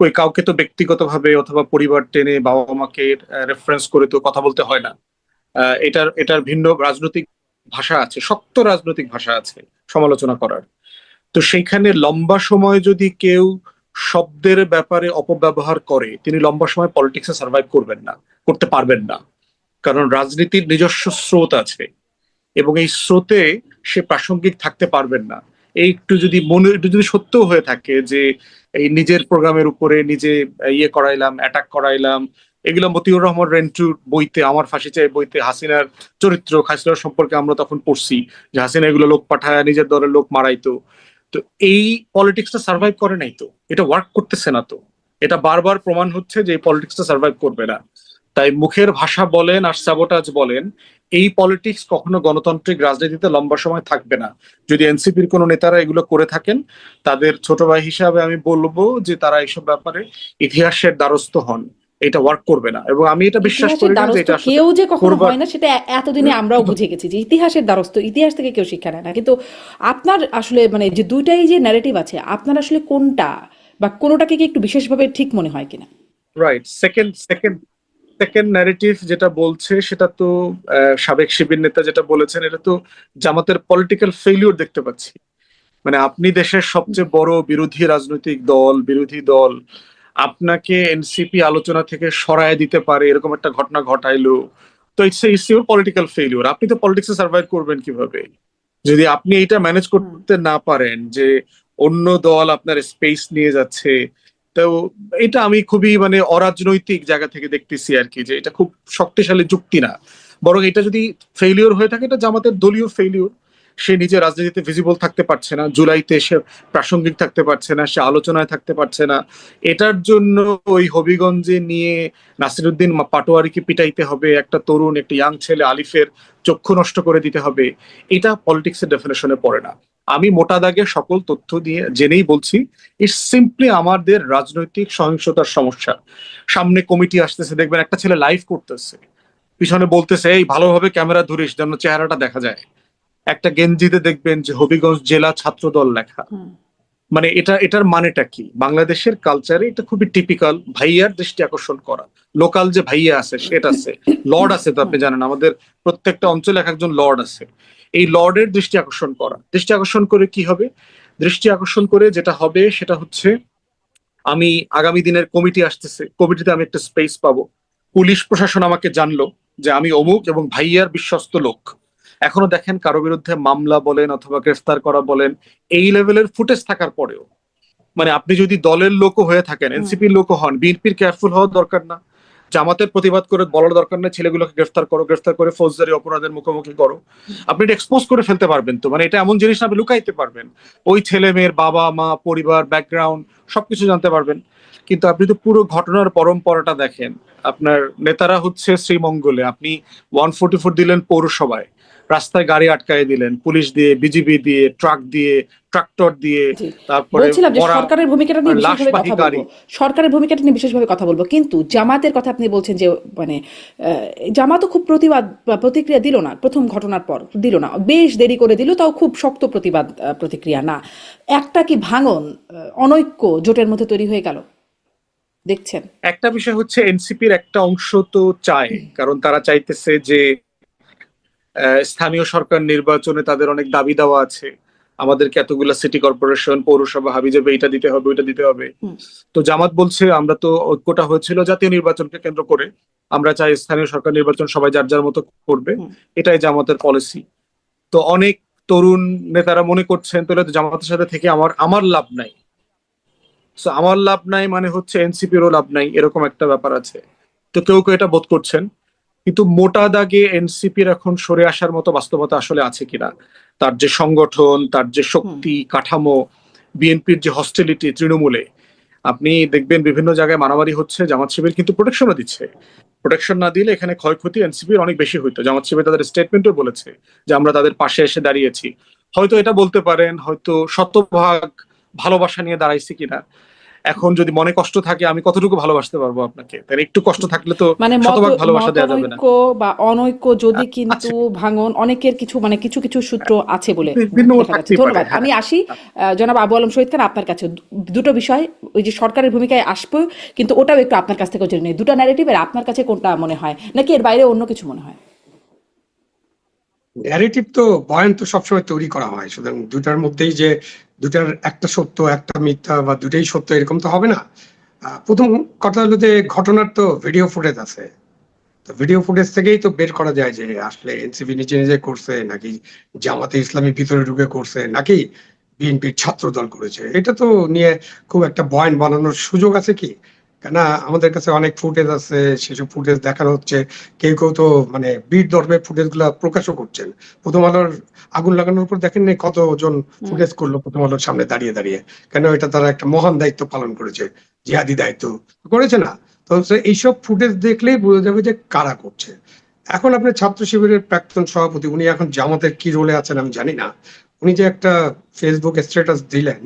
কই কাউকে তো ব্যক্তিগতভাবে অথবা পরিবার টেনে বাবা মাকে রেফারেন্স করে তো কথা বলতে হয় না। এটার এটার ভিন্ন রাজনৈতিক ভাষা আছে, শক্ত রাজনৈতিক ভাষা আছে সমালোচনা করার। তো সেইখানে লম্বা সময় যদি কেউ শব্দের ব্যাপারে অপব্যবহার করে তিনি লম্বা সময় পলিটিক্সে সার্ভাইভ করবেন না, করতে পারবেন না। কারণ রাজনীতির নিজস্ব স্রোত আছে এবং এই স্রোতে সে প্রাসঙ্গিক থাকতে পারবেন না। এই একটু যদি মনে একটু যদি সত্য হয়ে থাকে যে এই নিজের প্রোগ্রামের উপরে নিজে ইয়ে করাইলাম, অ্যাটাক করাইলাম, এগুলো মতিউর রহমান রেন্টুর বইতে, আমার ফাঁসি চাই বইতে, হাসিনার চরিত্র হাসিনার সম্পর্কে আমরা তখন পড়ছি যে হাসিনা এগুলো লোক পাঠায় নিজের দলের লোক মারাইতো। তো এই পলিটিক্সটা সার্ভাইভ করে নাই, তো এটা ওয়ার্ক করতেছে না। তো এটা বারবার প্রমাণ হচ্ছে যে এই পলিটিক্সটা সার্ভাইভ করবে না। তাই মুখের ভাষা বলেন আর সাবোটাজ বলেন, এই পলিটিক্স কখনো গণতান্ত্রিক রাজনীতিতে লম্বা সময় থাকবে না। যদি এনসিপির কোনো নেতারা এগুলো করে থাকেন, তাদের ছোট ভাই হিসাবে আমি বলবো যে তারা এইসব ব্যাপারে ইতিহাসের দ্বারস্থ হন। এটা ওয়ার্ক করবে না, এবং আমি এটা বিশ্বাস ইতিহাসের করি না যে দ্বারস্থ এটা আসলে কেউ যে কখনো করবার। হয় না সেটা এতদিনে আমরাও বুঝে গেছি যে ইতিহাসের দ্বারস্থ, ইতিহাস থেকে কেউ শিক্ষা নেয় না। কিন্তু আপনার আসলে মানে যে দুইটাই যে ন্যারেটিভ আছে, আপনার আসলে কোনটা বা কোনোটাকে কি একটু বিশেষভাবে ঠিক মনে হয় কিনা? Right, second second second narrative যেটা বলছে সেটা তো সাবেক শিবির নেতা যেটা বলেছেন, এটা তো জামাতের পলিটিক্যাল ফেলিওর দেখতে পাচ্ছি। মানে আপনি দেশের সবচেয়ে বড় বিরোধী রাজনৈতিক দল, বিরোধী দল, আপনাকে এনসিপি আলোচনা থেকে সরায় দিতে পারে এরকম একটা ঘটনা ঘটাইলো। তো ইটস ইউর পলিটিক্যাল ফেলিওর। আপনি তো পলিটিক্সে সার্ভাইভ করবেন কিভাবে যদি আপনি এটা ম্যানেজ করতে না পারেন যে অন্য দল আপনার স্পেস নিয়ে যাচ্ছে। তো এটা আমি খুবই মানে অরাজনৈতিক জায়গা থেকে দেখতেছি আর কি, যে এটা খুব শক্তিশালী যুক্তি না। বরং এটা যদি ফেলিওর হয়ে থাকে, এটা জামাতের দলীয় ফেলিওর। সে নিজে রাজনীতিতে ভিজিবল থাকতে পারছে না, জুলাইতে সে প্রাসঙ্গিক থাকতে পারছে না, সে আলোচনায় থাকতে পারছে না। এটার জন্য ওই হবিগঞ্জে নিয়ে নাসিরুদ্দিন পাটোয়ারিকে পিটাইতে হবে, একটা তরুণ একটা ইয়াং ছেলে আলিফের চক্ষু নষ্ট করে দিতে হবে, এটা পলিটিক্সের ডেফিনেশনে পড়ে না। আমি মোটা দাগে সকল তথ্য দিয়ে জেনেই বলছি, ইটস সিম্পলি আমাদের রাজনৈতিক সহিংসতার সমস্যা। সামনে কমিটি আসতেছে, দেখবেন একটা ছেলে লাইভ করতেছে, পিছনে বলতেছে এই ভালোভাবে ক্যামেরা ধরিস যেন চেহারাটা দেখা যায়। একটা গেঞ্জিতে দেখবেন যে হবিগঞ্জ জেলা ছাত্র দল লেখা। মানে এটার মানেটা কি? বাংলাদেশের কালচারে এটা খুবই টিপিক্যাল, ভাইয়ার দৃষ্টি আকর্ষণ করা। লোকাল যে ভাইয়া আছে সেটা আছে, লর্ড আছে, তো আপনি জানেন আমাদের প্রত্যেকটা অঞ্চলে এক একজন লর্ড আছে। এই লর্ডের দৃষ্টি আকর্ষণ করা, দৃষ্টি আকর্ষণ করে কি হবে? দৃষ্টি আকর্ষণ করে যেটা হবে সেটা হচ্ছে, আমি আগামী দিনের কমিটি আসতেছে, কমিটিতে আমি একটা স্পেস পাবো, পুলিশ প্রশাসন আমাকে জানলো যে আমি অমুক এবং ভাইয়ার বিশ্বস্ত লোক। এখনো দেখেন কারো বিরুদ্ধে মামলা বলেন অথবা গ্রেফতার করা বলেন, এই লেভেলের ফুটেজ থাকার পরেও, মানে আপনি যদি দলের লোকও হয়ে থাকেন, এনসিপির লোকও হন, বিএনপির কেয়ারফুল হওয়ার দরকার না? জামাতের প্রতিবাদ করে বলার দরকার না ছেলেগুলোকে গ্রেফতার করো, গ্রেফতার করে ফৌজদারি অপরাধের মুখোমুখি করো। আপনি এটা এক্সপোজ করে ফেলতে পারবেন। তো মানে এটা এমন জিনিস না আপনি লুকাইতে পারবেন, ওই ছেলে মেয়ের বাবা মা পরিবার ব্যাকগ্রাউন্ড সবকিছু জানতে পারবেন। কিন্তু আপনি তো পুরো ঘটনার পরম্পরাটা দেখেন। আপনার নেতারা হচ্ছে শ্রীমঙ্গলে, আপনি 144 দিলেন পৌরসভায়, রাস্তায় গাড়ি আটকায় দিলেন পুলিশ দিয়ে, বিজিবি দিয়ে, ট্রাক দিয়ে, ট্রাক্টর দিয়ে, জি, তারপরে বলছিলাম যে মরা সরকারের ভূমিকাটা নিয়ে লাশ বিশেষভাবে বাহী কথা গাড়ি। বলবো, সরকারের ভূমিকাটা নিয়ে বিশেষভাবে কথা বলবো। কিন্তু জামাতের কথা আপনি বলছেন যে মানে জামাতও খুব প্রতিবাদ বা প্রতিক্রিয়া দিল না, প্রথম ঘটনার পর দিল না, বেশ দেরি করে দিল, তাও খুব শক্ত প্রতিবাদ প্রতিক্রিয়া না। একটা কি ভাঙন, অনৈক্য জোটের মধ্যে তৈরি হয়ে গেল দেখছেন? একটা বিষয় হচ্ছে এনসিপির একটা অংশ তো চায়, কারণ তারা চাইতেছে যে স্থানীয় সরকার নির্বাচনে তাদের অনেক দাবি দেওয়া আছে, আমাদেরকে এতগুলা সিটি কর্পোরেশন পৌরসভা হাবিজাবি এটা দিতে হবে ওইটা দিতে হবে। তো জামাত বলছে আমরা তো ঐক্যটা হয়েছিল জাতীয় নির্বাচনকে কেন্দ্র করে, আমরা চাই স্থানীয় সরকার নির্বাচন সবাই যার যার মতো করবে, এটাই জামাতের পলিসি। তো অনেক তরুণ নেতারা মনে করছেন তাহলে তো জামাতের সাথে থেকে আমার আমার লাভ নাই। তো আমার লাভ নাই মানে হচ্ছে এনসিপিরও লাভ নাই, এরকম একটা ব্যাপার আছে। তো কেউ কেউ এটা বোধ করছেন। কিন্তু মোটা দাগে এনসিপির এখন সরে আসার মতো বাস্তবতা আসলে আছে কিনা, তার যে সংগঠন, তার যে শক্তি কাঠামো, বিএনপির যে হস্টিলিটি তৃণমূলে, আপনি দেখবেন বিভিন্ন জায়গায় মারামারি হচ্ছে, জামাত শিবির কিন্তু প্রোটেকশনও দিচ্ছে। প্রোটেকশন না দিলে এখানে ক্ষয়ক্ষতি এনসিপির অনেক বেশি হইতো। জামাত শিবির তাদের স্টেটমেন্টও বলেছে যে আমরা তাদের পাশে এসে দাঁড়িয়েছি। হয়তো এটা বলতে পারেন হয়তো শতভাগ ভালোবাসা নিয়ে দাঁড়াইছি কিনা। এখন যদি মনে কষ্ট থাকে আমি কতটুকু ভালোবাসতে পারবো আপনাকে, তাই একটু কষ্ট থাকলে তো মানে শতভাগ ভালোবাসা দেওয়া যাবে না। মতানৈক্য বা অনৈক্য যদি কিন্তু আছে, ভাঙন অনেকের কিছু মানে কিছু কিছু সূত্র আছে বলে ভিন্ন দেখা যাচ্ছে। থাকতেই পারে। ধন্যবাদ। হ্যাঁ, আমি আসি জনাব আবু আলম শহীদ খান আপনার কাছে। দুটো বিষয়, ওই যে সরকারের ভূমিকায় আসবো, কিন্তু ওটাও একটু আপনার কাছ থেকে জেনে নিই। দুটো ন্যারেটিভের আপনার কাছে কোনটা মনে হয়, নাকি এর বাইরে অন্য কিছু মনে হয়? ন্যারেটিভ তো বয়ান তো সবসময় তৈরি করা হয়, সুতরাং দুটার মধ্যেই যে দুটার একটা সত্য একটা মিথ্যা বা দুটাই সত্য এরকম তো হবে না। প্রথম কথা হলো যে ঘটনার তো ভিডিও ফুটেজ আছে, তো ভিডিও ফুটেজ থেকেই তো বের করা যায় যে আসলে এনসিপি নিজে নিজে করছে নাকি জামাতে ইসলামী ভিতরে ঢুকে করছে নাকি বিএনপির ছাত্র দল করেছে। এটা তো নিয়ে খুব একটা বয়ান বানানোর সুযোগ আছে কি? কেন আমাদের কাছে অনেক ফুটেজ আছে, সেসব ফুটেজ দেখানো হচ্ছে। কেউ কেউ তো মানে বীর দর্পে ফুটেজ গুলা প্রকাশও করছেন। প্রথম আলোর আগুন লাগানোর পর দেখেন নাই কতজন হুম। ফুটেজ করলো প্রথম আলোর সামনে দাঁড়িয়ে দাঁড়িয়ে। কেন এটা তারা একটা মহান দায়িত্ব পালন করেছে, জিহাদি দায়িত্ব করেছে না? তো এইসব ফুটেজ দেখলেই বোঝা যাবে যে কারা করছে। এখন আপনি ছাত্র শিবিরের প্রাক্তন সভাপতি, উনি এখন জামাতের কি রোলে আছেন আমি জানি না। উনি যে একটা ফেসবুক স্ট্যাটাস দিলেন,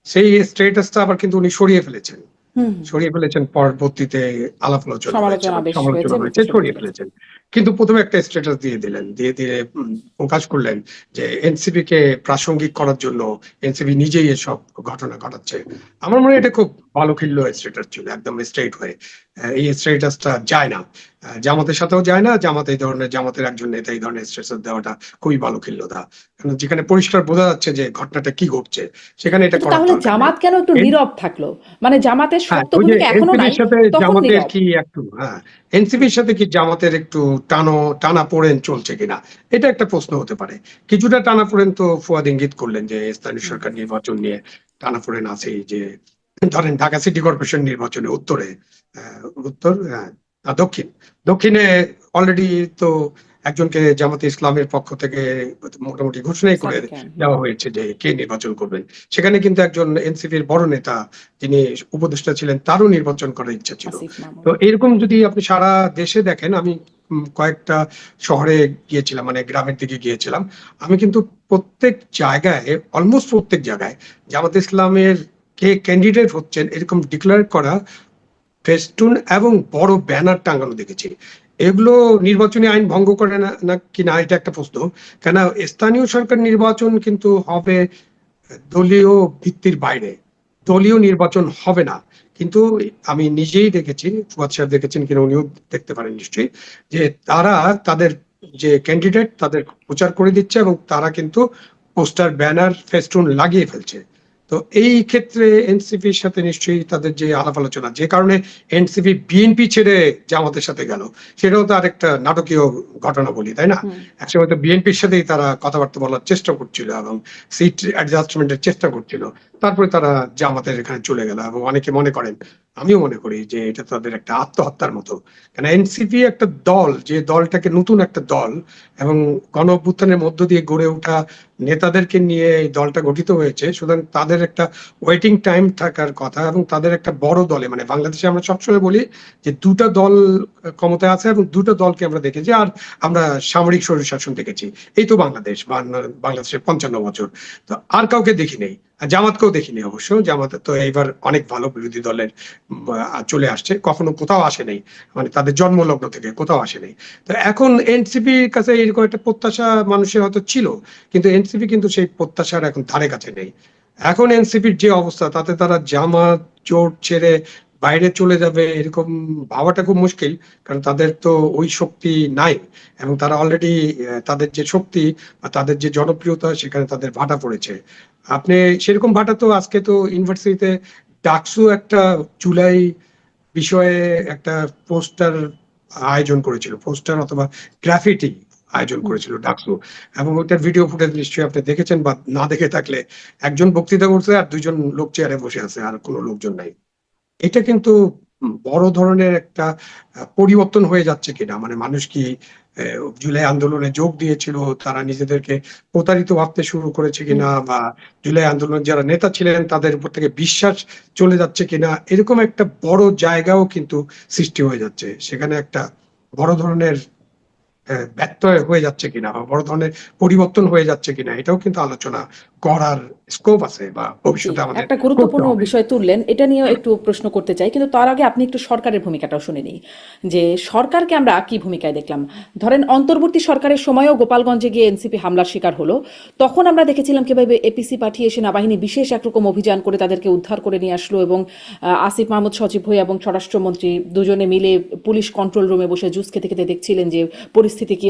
সেই স্ট্যাটাসটা আবার কিন্তু উনি সরিয়ে ফেলেছেন। হুম। সরিয়ে ফেলেছেন, পরবর্তীতে আলাপ আলোচনা হয়েছে সমালোচনা বা বেশ হয়েছে সমালোচনা এবং হয়েছে, প্রশংসা সরিয়ে পেয়েছে। ফেলেছেন। কিন্তু প্রথমে একটা স্ট্যাটাস দিয়ে দিলেন, দিয়ে দিয়ে প্রকাশ করলেন যে এনসিপি কে প্রাসঙ্গিক করার জন্য এনসিপি নিজেই এসব ঘটনা ঘটাচ্ছে। আমার মনে হয় এটা খুব ভালো খিল্ল স্ট্যাটাস ছিল, একদম স্ট্রেট হয়ে। এই স্ট্যাটাসটা যায় না, জামাতের সাথেও যায় না। জামাত এই ধরনের, জামাতের একজন নেতা এই ধরনের স্ট্যাটাস দেওয়াটা খুবই ভালো খিল্লতা। কারণ যেখানে পরিষ্কার বোঝা যাচ্ছে যে ঘটনাটা কি ঘটছে, সেখানে এটা কিন্তু করার তাহলে দরকার নেই। জামাত কেন একটু নীরব থাকলো? মানে জামাতের হ্যাঁ, শক্ত ওই যে ভূমিকা এখনো নাই, এনসিপির সাথে তখন জামাতের নীরব। কি একটু, হ্যাঁ, এনসিপির সাথে কি জামাতের একটু টানাপোড়েন চলছে কিনা, এটা একটা প্রশ্ন হতে পারে। কিছুটা টানাপোড়েন তো ফুয়াদ ইঙ্গিত করলেন যে স্থানীয় হুম। সরকার নির্বাচন নিয়ে টানাপোড়েন আছে। যে ধরেন ঢাকা সিটি কর্পোরেশন নির্বাচনে উত্তরে, উত্তর, দক্ষিণ, দক্ষিণে অলরেডি তো একজনকে জামাতে ইসলামের পক্ষ থেকে মোটামুটি ঘোষণাই করে সাদিক খান। হুম। দেওয়া হয়েছে যে কে নির্বাচন করবেন। সেখানে কিন্তু একজন এনসিপির বড় নেতা, যিনি উপদেষ্টা ছিলেন, তারও নির্বাচন করার ইচ্ছা ছিল। আসিফ মাহমুদ। তো এরকম যদি আপনি সারা দেশে দেখেন, আমি কয়েকটা শহরে গিয়েছিলাম, মানে গ্রামের দিকে গিয়েছিলাম। আমি কিন্তু প্রত্যেক জায়গায়, অলমোস্ট প্রত্যেক জায়গায় জামাত ইসলামের কে ক্যান্ডিডেট হচ্ছেন এরকম ডিক্লেয়ার করা ফেস্টুন এবং বড় ব্যানার টাঙানো দেখেছি। এগুলো নির্বাচনী আইন ভঙ্গ করে না না কিনা এটা একটা প্রশ্ন। কেন স্থানীয় সরকার নির্বাচন কিন্তু হবে দলীয় ভিত্তির বাইরে, দলীয় নির্বাচন হবে না। কিন্তু আমি নিজেই দেখেছি, ফুয়াদ সাহেব দেখেছেন কিনা উনিও দেখতে পারেন নিশ্চয়ই, যে তারা তাদের যে ক্যান্ডিডেট তাদের প্রচার করে দিচ্ছে এবং তারা কিন্তু পোস্টার, ব্যানার, ফেস্টুন লাগিয়ে ফেলছে। তো এই ক্ষেত্রে এনসিপির সাথে নিশ্চয়ই তাদের যে আলাপ আলোচনা, যে কারণে এনসিপি বিএনপি ছেড়ে জামাতের সাথে গেল, সেটাও তো আরেকটা নাটকীয় ঘটনা বলি, তাই না? হুম। একসময় তো বিএনপির সাথেই তারা কথাবার্তা বলার চেষ্টা করছিল এবং সিট অ্যাডজাস্টমেন্টের চেষ্টা করছিল। তারপরে তারা জামাতের এখানে চলে গেল এবং অনেকে মনে করেন, আমিও মনে করি যে এটা তাদের একটা আত্মহত্যার মতো। কেন এনসিপি একটা দল, যে দলটাকে নতুন একটা দল এবং গণ অভ্যুত্থানের মধ্য দিয়ে গড়ে ওঠা নেতাদেরকে নিয়ে এই দলটা গঠিত হয়েছে, সুতরাং তাদের একটা ওয়েটিং টাইম থাকার কথা এবং তাদের একটা বড় দলে, মানে বাংলাদেশে আমরা সবসময় বলি যে দুটা দল ক্ষমতায় আছে এবং দুটো দলকে আমরা দেখেছি, আর আমরা সামরিক স্বৈরশাসন দেখেছি। এই তো বাংলাদেশ, বাংলাদেশের 55 বছর। তো আর কাউকে দেখি নেই, আর জামাতকেও দেখিনি অবশ্য। জামাত তো এইবার অনেক ভালো বিরোধী দলের চলে আসছে, কখনো কোথাও আসে নাই, মানে তাদের জন্মলগ্ন থেকে কোথাও আসে নাই। তো এখন এনসিপির কাছে এরকম একটা প্রত্যাশা মানুষের হয়তো ছিল, কিন্তু এনসিপি কিন্তু সেই প্রত্যাশার এখন ধারে কাছে নেই। এখন এনসিপির যে অবস্থা, তাতে তারা জামাত জোট ছেড়ে বাইরে চলে যাবে এরকম ভাবাটা খুব মুশকিল। কারণ তাদের তো ওই শক্তি নাই এবং তারা অলরেডি তাদের যে শক্তি বা তাদের যে জনপ্রিয়তা, সেখানে তাদের ভাটা পড়েছে। আপনি সেরকম ভাটা তো আজকে তো ইউনিভার্সিটিতে ডাকসু একটা জুলাই বিষয়ে একটা পোস্টার আয়োজন করেছিল, পোস্টার অথবা গ্রাফিটি আয়োজন হুম। করেছিল ডাকসু। এবং ওইটার ভিডিও ফুটেজ নিশ্চয়ই আপনি দেখেছেন, বা না দেখে থাকলে একজন বক্তৃতা করছে আর দুইজন লোক চেয়ারে বসে আছে, আর কোনো লোকজন নাই। এটা কিন্তু বড় ধরনের একটা পরিবর্তন হয়ে যাচ্ছে কিনা, মানে মানুষ কি জুলাই আন্দোলনে যোগ দিয়েছিল, তারা নিজেদেরকে প্রতারিত ভাবতে শুরু করেছে হুম। কিনা, বা জুলাই আন্দোলনের যারা নেতা ছিলেন তাদের উপর থেকে বিশ্বাস চলে যাচ্ছে কিনা, এরকম একটা বড় জায়গাও কিন্তু সৃষ্টি হয়ে যাচ্ছে। সেখানে একটা বড় ধরনের ব্যত্যয় হয়ে যাচ্ছে কিনা বা বড় ধরনের পরিবর্তন হয়ে যাচ্ছে কিনা, এটাও কিন্তু আলোচনা করার স্কোপ আছে বা জি, ভবিষ্যতে আমাদের একটা করতে গুরুত্বপূর্ণ হবে। বিষয় তুললেন, এটা নিয়েও একটু প্রশ্ন করতে চাই, কিন্তু তার আগে আপনি একটু সরকারের ভূমিকাটাও শুনে নিই, যে সরকারকে আমরা কি ভূমিকায় দেখলাম। ধরেন অন্তর্বর্তী সরকারের সময়ও গোপালগঞ্জে গিয়ে এনসিপি হামলার শিকার হলো, তখন আমরা দেখেছিলাম কিভাবে এপিসি পাঠিয়ে সেনাবাহিনী বিশেষ একরকম অভিযান করে তাদেরকে উদ্ধার করে নিয়ে আসলো, এবং আসিফ মাহমুদ সজীব ভুঁইয়া এবং স্বরাষ্ট্রমন্ত্রী দুজনে মিলে পুলিশ কন্ট্রোল রুমে বসে জুস খেতে খেতে দেখছিলেন যে পরিস্থিতি কি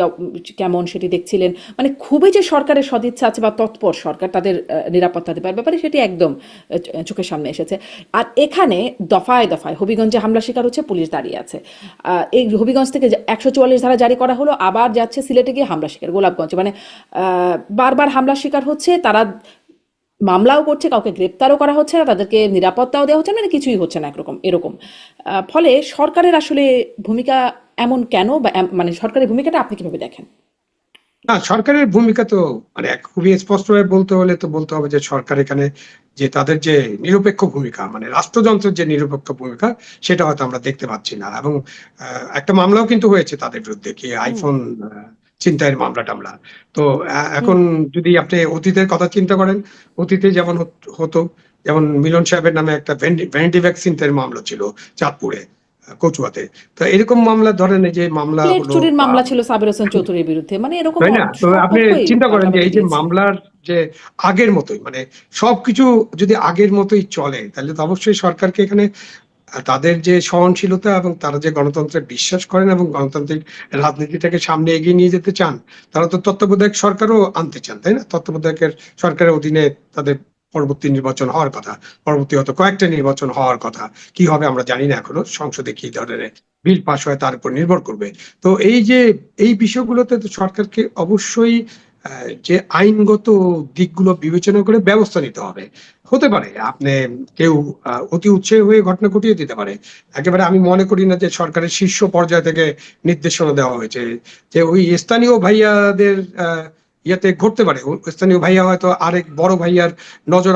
কেমন সেটি দেখছিলেন। মানে খুবই যে সরকারের সদিচ্ছা আছে বা তৎপর সরকার তাদের নিরাপত্তা দেবার ব্যাপারে, সেটি একদম চোখের সামনে এসেছে। আর এখানে দফায় দফায় হবিগঞ্জে হামলা শিকার হচ্ছে, পুলিশ দাঁড়িয়ে আছে। এই হবিগঞ্জ থেকে 144 ধারা জারি করা হলো, আবার যাচ্ছে সিলেটে গিয়ে হামলা শিকার গোলাপগঞ্জে, মানে বারবার হামলা শিকার হচ্ছে তারা, মামলাও করছে, কাউকে গ্রেপ্তারও করা হচ্ছে না, তাদেরকে নিরাপত্তাও দেওয়া হচ্ছে না, মানে কিছুই হচ্ছে না একরকম এরকম। ফলে সরকারের আসলে ভূমিকা এমন কেন, বা মানে সরকারের ভূমিকাটা আপনি কিভাবে দেখেন? না, সরকারের ভূমিকা তো মানে খুবই স্পষ্টভাবে বলতে হলে তো বলতে হবে যে সরকার এখানে যে তাদের যে নিরপেক্ষ ভূমিকা, মানে রাষ্ট্রযন্ত্রের যে নিরপেক্ষ ভূমিকা, সেটা হয়তো আমরা দেখতে পাচ্ছি না। এবং একটা মামলাও কিন্তু হয়েছে তাদের বিরুদ্ধে, কি হুম আইফোন ছিনতাইয়ের মামলা টামলা। তো হুম। এখন যদি আপনি অতীতের কথা চিন্তা করেন, অতীতে যেমন হতো, যেমন মিলন সাহেবের নামে একটা ভ্যানিটি ব্যাগ ছিনতাইয়ের মামলা ছিল চাঁদপুরে, কচুয়াতে। তো এরকম মামলা ধরেন, এই যে মামলা প্লেট হলো চুরির মামলা ছিল সাবির হোসেন চৌধুরীর বিরুদ্ধে, মানে এরকম তাই না? তো আপনি অসংখ্যই চিন্তা করেন যে পাল্টাপাল্টি এই যে গিয়েছে। মামলার যে আগের মতোই, মানে সবকিছু যদি আগের মতোই চলে, তাহলে তো অবশ্যই সরকারকে এখানে তাদের যে সহনশীলতা এবং তারা যে গণতন্ত্রে বিশ্বাস করেন এবং গণতান্ত্রিক রাজনীতিটাকে সামনে এগিয়ে নিয়ে যেতে চান, তারা তো তত্ত্বাবধায়ক সরকারও আনতে চান, তাই না? তত্ত্বাবধায়কের সরকারের অধীনে তাদের পরবর্তী নির্বাচন হওয়ার কথা, পরবর্তী হয়তো কয়েকটা নির্বাচন হওয়ার কথা। কি হবে আমরা জানি না এখনো, সংসদে কি ধরনের বিল পাস হয় তার উপর নির্ভর করবে। তো এই যে এই বিষয়গুলোতে তো সরকারকে অবশ্যই যে আইনগত দিকগুলো বিবেচনা করে ব্যবস্থা নিতে হবে। হতে পারে আপনি কেউ অতি উৎসাহী হয়ে ঘটনা ঘটিয়ে দিতে পারে। একেবারে আমি মনে করি না যে সরকারের শীর্ষ পর্যায় থেকে নির্দেশনা দেওয়া হয়েছে যে ওই স্থানীয় ভাইয়াদের ইয়েতে ঘটতে পারে। স্থানীয় ভাইয়া হয়তো আরেক বড় ভাইয়ার নজর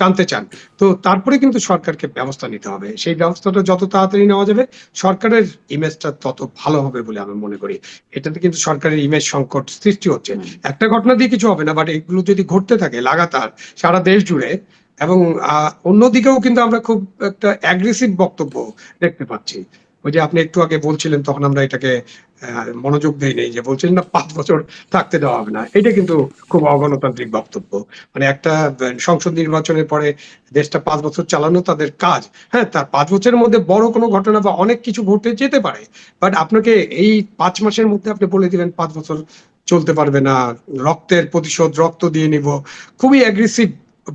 টানতে চান। তো তারপরে কিন্তু সরকারকে ব্যবস্থা নিতে হবে। সেই ব্যবস্থাটা যত তাড়াতাড়ি নেওয়া যাবে, সরকারের ইমেজটা তত ভালো হবে বলে আমি মনে করি। এটাতে কিন্তু সরকারের ইমেজ সংকট সৃষ্টি হচ্ছে। হুম। একটা ঘটনা দিয়ে কিছু হবে না, বাট এগুলো যদি ঘটতে থাকে লাগাতার সারা দেশ জুড়ে, এবং অন্যদিকেও কিন্তু আমরা খুব একটা অ্যাগ্রেসিভ বক্তব্য দেখতে পাচ্ছি। ওই যে আপনি একটু আগে বলছিলেন, তখন আমরা এটাকে মনোযোগ দেই নাই, যে বলছিলেন না 5 বছর থাকতে দেওয়া হবে না। এটা কিন্তু খুব অগণতান্ত্রিক বক্তব্য। মানে একটা সংসদ নির্বাচনের পরে দেশটা 5 বছর চালানো তাদের কাজ। হ্যাঁ, তার 5 বছরের মধ্যে বড় কোনো ঘটনা বা অনেক কিছু ঘটে যেতে পারে, বাট আপনাকে এই 5 মাসের মধ্যে আপনি বলে দিলেন 5 বছর চলতে পারবে না, রক্তের প্রতিশোধ রক্ত দিয়ে নিব, খুবই অ্যাগ্রেসিভ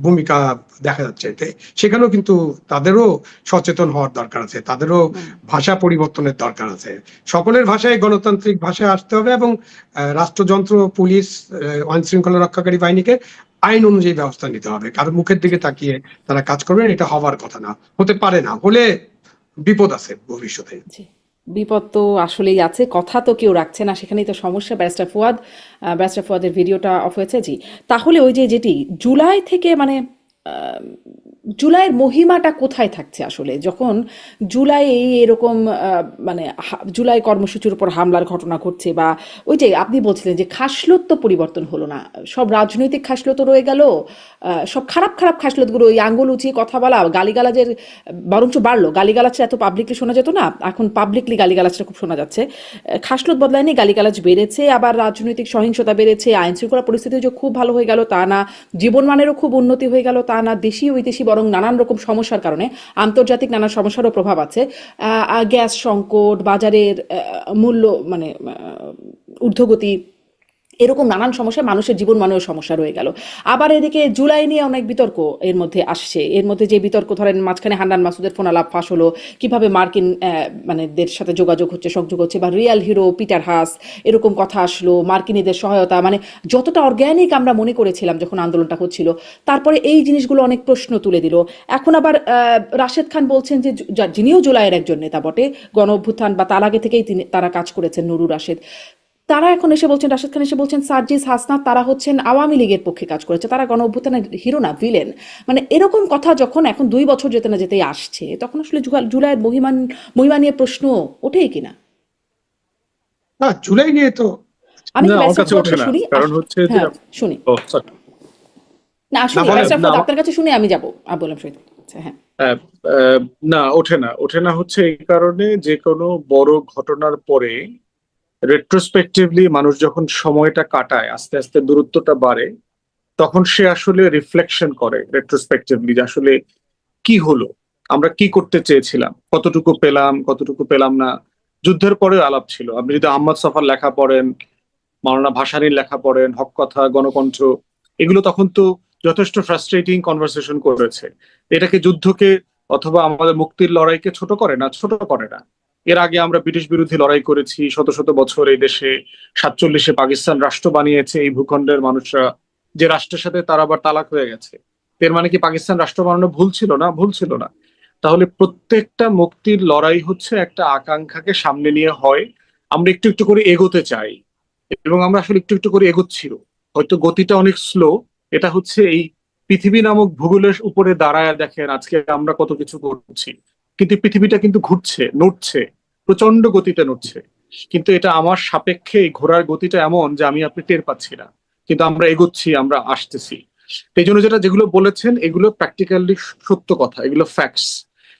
ভূমিকা দেখা যাচ্ছে। সেখানেও কিন্তু তাদেরও সচেতন হওয়ার দরকার আছে, তাদেরও হুম। ভাষা পরিবর্তনের দরকার আছে। সকলের ভাষায় গণতান্ত্রিক ভাষায় আসতে হবে, এবং রাষ্ট্রযন্ত্র, পুলিশ, আইন শৃঙ্খলা রক্ষাকারী বাহিনীকে আইন অনুযায়ী ব্যবস্থা নিতে হবে। কারণ মুখের দিকে তাকিয়ে তারা কাজ করবেন, এটা হবার কথা না, হতে পারে না, হলে বিপদ আছে ভবিষ্যতে। জি, বিপদ তো আসলেই আছে, কথা তো কেউ রাখছে না, সেখানেই তো সমস্যা। ব্যারিস্টার ফুয়াদের ভিডিওটা অফ হয়েছে। জি, তাহলে ওই যে যেটি জুলাই থেকে, মানে আহ, জুলাইয়ের মহিমাটা কোথায় থাকছে আসলে, যখন জুলাই এরকম মানে জুলাই কর্মসূচির উপর হামলার ঘটনা ঘটছে, বা ওই যে আপনি বলছিলেন যে খাসলত তো পরিবর্তন হলো না, সব রাজনৈতিক খাসলত রয়ে গেল, সব খারাপ খারাপ খাসলতগুলো, ওই আঙ্গুল উঁচিয়ে কথা বলা, গালিগালাজের বরঞ্চ বাড়লো। গালিগালাজটা এত পাবলিকলি শোনা যেত না, এখন পাবলিকলি গালিগালাজটা খুব শোনা যাচ্ছে। খাসলত বদলায়নি, গালিগালাজ বেড়েছে, আবার রাজনৈতিক সহিংসতা বেড়েছে, আইন শৃঙ্খলা পরিস্থিতি যে খুব ভালো হয়ে গেল তা না, জীবনমানেরও খুব উন্নতি হয়ে গেল তা না, দেশি বিদেশি বরং নানান রকম সমস্যার কারণে আন্তর্জাতিক নানা সমস্যারও প্রভাব আছে। গ্যাস সংকট, বাজারের মূল্য, মানে ঊর্ধ্বগতি, এরকম নানান সমস্যায় মানুষের জীবন মানেও সমস্যা রয়ে গেল। আবার এদিকে জুলাই নিয়ে অনেক বিতর্ক এর মধ্যে আসছে। এর মধ্যে যে বিতর্ক, ধরেন মাঝখানে হান্নান মাসুদের ফোন আলাপ ফাঁস হলো, কিভাবে মার্কিন মানে দের সাথে যোগাযোগ হচ্ছে, সংযোগ হচ্ছে, বা রিয়াল হিরো পিটার হাস এরকম কথা আসলো, মার্কিনীদের সহায়তা, মানে যতটা অর্গ্যানিক আমরা মনে করেছিলাম যখন আন্দোলনটা হচ্ছিল, তারপরে এই জিনিসগুলো অনেক প্রশ্ন তুলে দিল। এখন আবার রাশেদ খান বলছেন যে যিনিও জুলাইয়ের একজন নেতা বটে, গণ অভ্যুত্থান বা তার আগে থেকেই তারা কাজ করেছেন, নুরুর রাশেদ, তারা এখন এসে বলছেন, রাশেদ খান এসে বলছেন সার্জিস হাসনাত তারা হচ্ছেন আওয়ামী লীগের পক্ষে কাজ করেছে, তারা গণ অভ্যুত্থানের হিরো না, ভিলেন। মানে এরকম কথা যখন এখন 2 বছর যেতে না যেতেই আসছে, তখন আসলে জুলাইয়ের মহিমা নিয়ে প্রশ্ন ওঠেই কিনা। না, জুলাই নিয়ে তো আমি না, কি আমার ব্যারিস্টার কাছে ওঠে ফুয়াদকে না। শুনি? কারণ হচ্ছে যে হ্যাঁ, শুনি। ও sorry। না না আসলে বলেন। আশরাফ না আপনার কাছে শুনে আমি যাবো বললাম শহীদ। আচ্ছা, হ্যাঁ। আহ, না ওঠে না হচ্ছে এই কারণে যে কোনো বড় ঘটনার পরে রেট্রোস্পেক্টিভলি মানুষ যখন সময়টা কাটায় আস্তে আস্তে দূরত্বটা বাড়ে, তখন সে আসলে রিফ্লেকশন করে রেট্রোস্পেক্টিভলি যে আসলে কি হলো, আমরা কি করতে চেয়েছিলাম, কতটুকু পেলাম কতটুকু পেলাম না। যুদ্ধের পরেও আলাপ ছিল, আপনি যদি আহমদ সফার লেখা পড়েন, মাওলানা ভাসানীর লেখা পড়েন, হক কথা, গণকণ্ঠ, এগুলো তখন তো যথেষ্ট ফ্রাস্ট্রেটিং কনভারসেশন করেছে। এটাকে যুদ্ধকে অথবা আমাদের মুক্তির লড়াইকে ছোট করে না, ছোট করে না। এর আগে আমরা ব্রিটিশ বিরোধী লড়াই করেছি শত শত বছর এই দেশে। 47-এ পাকিস্তান রাষ্ট্র বানিয়েছে এই ভূখণ্ডের মানুষরা, যে রাষ্ট্রের সাথে তারা আবার তালাক হয়ে গেছে। এর মানে কি পাকিস্তান রাষ্ট্র বানানো ভুল ছিল না? ভুল ছিল না। তাহলে প্রত্যেকটা মুক্তির লড়াই হচ্ছে একটা আকাঙ্ক্ষাকে সামনে নিয়ে হয়। আমরা একটু একটু করে এগোতে চাই এবং আমরা আসলে একটু একটু করে এগোচ্ছিল, হয়তো গতিটা অনেক স্লো। এটা হচ্ছে এই পৃথিবী নামক ভূগোলের উপরে দাঁড়ায় দেখেন আজকে আমরা কত কিছু করছি, কিন্তু পৃথিবীটা কিন্তু ঘুরছে, নড়ছে, প্রচন্ড গতিতে নড়ছে। কিন্তু এটা আমার সাপেক্ষে এই ঘোরার গতিটা এমন যে আমি আপনি টের পাচ্ছি না, কিন্তু আমরা এগোচ্ছি, আমরা আসতেছি। এই জন্য যেগুলো বলেছেন এগুলো প্র্যাকটিক্যালি সত্য কথা, এগুলো ফ্যাক্টস।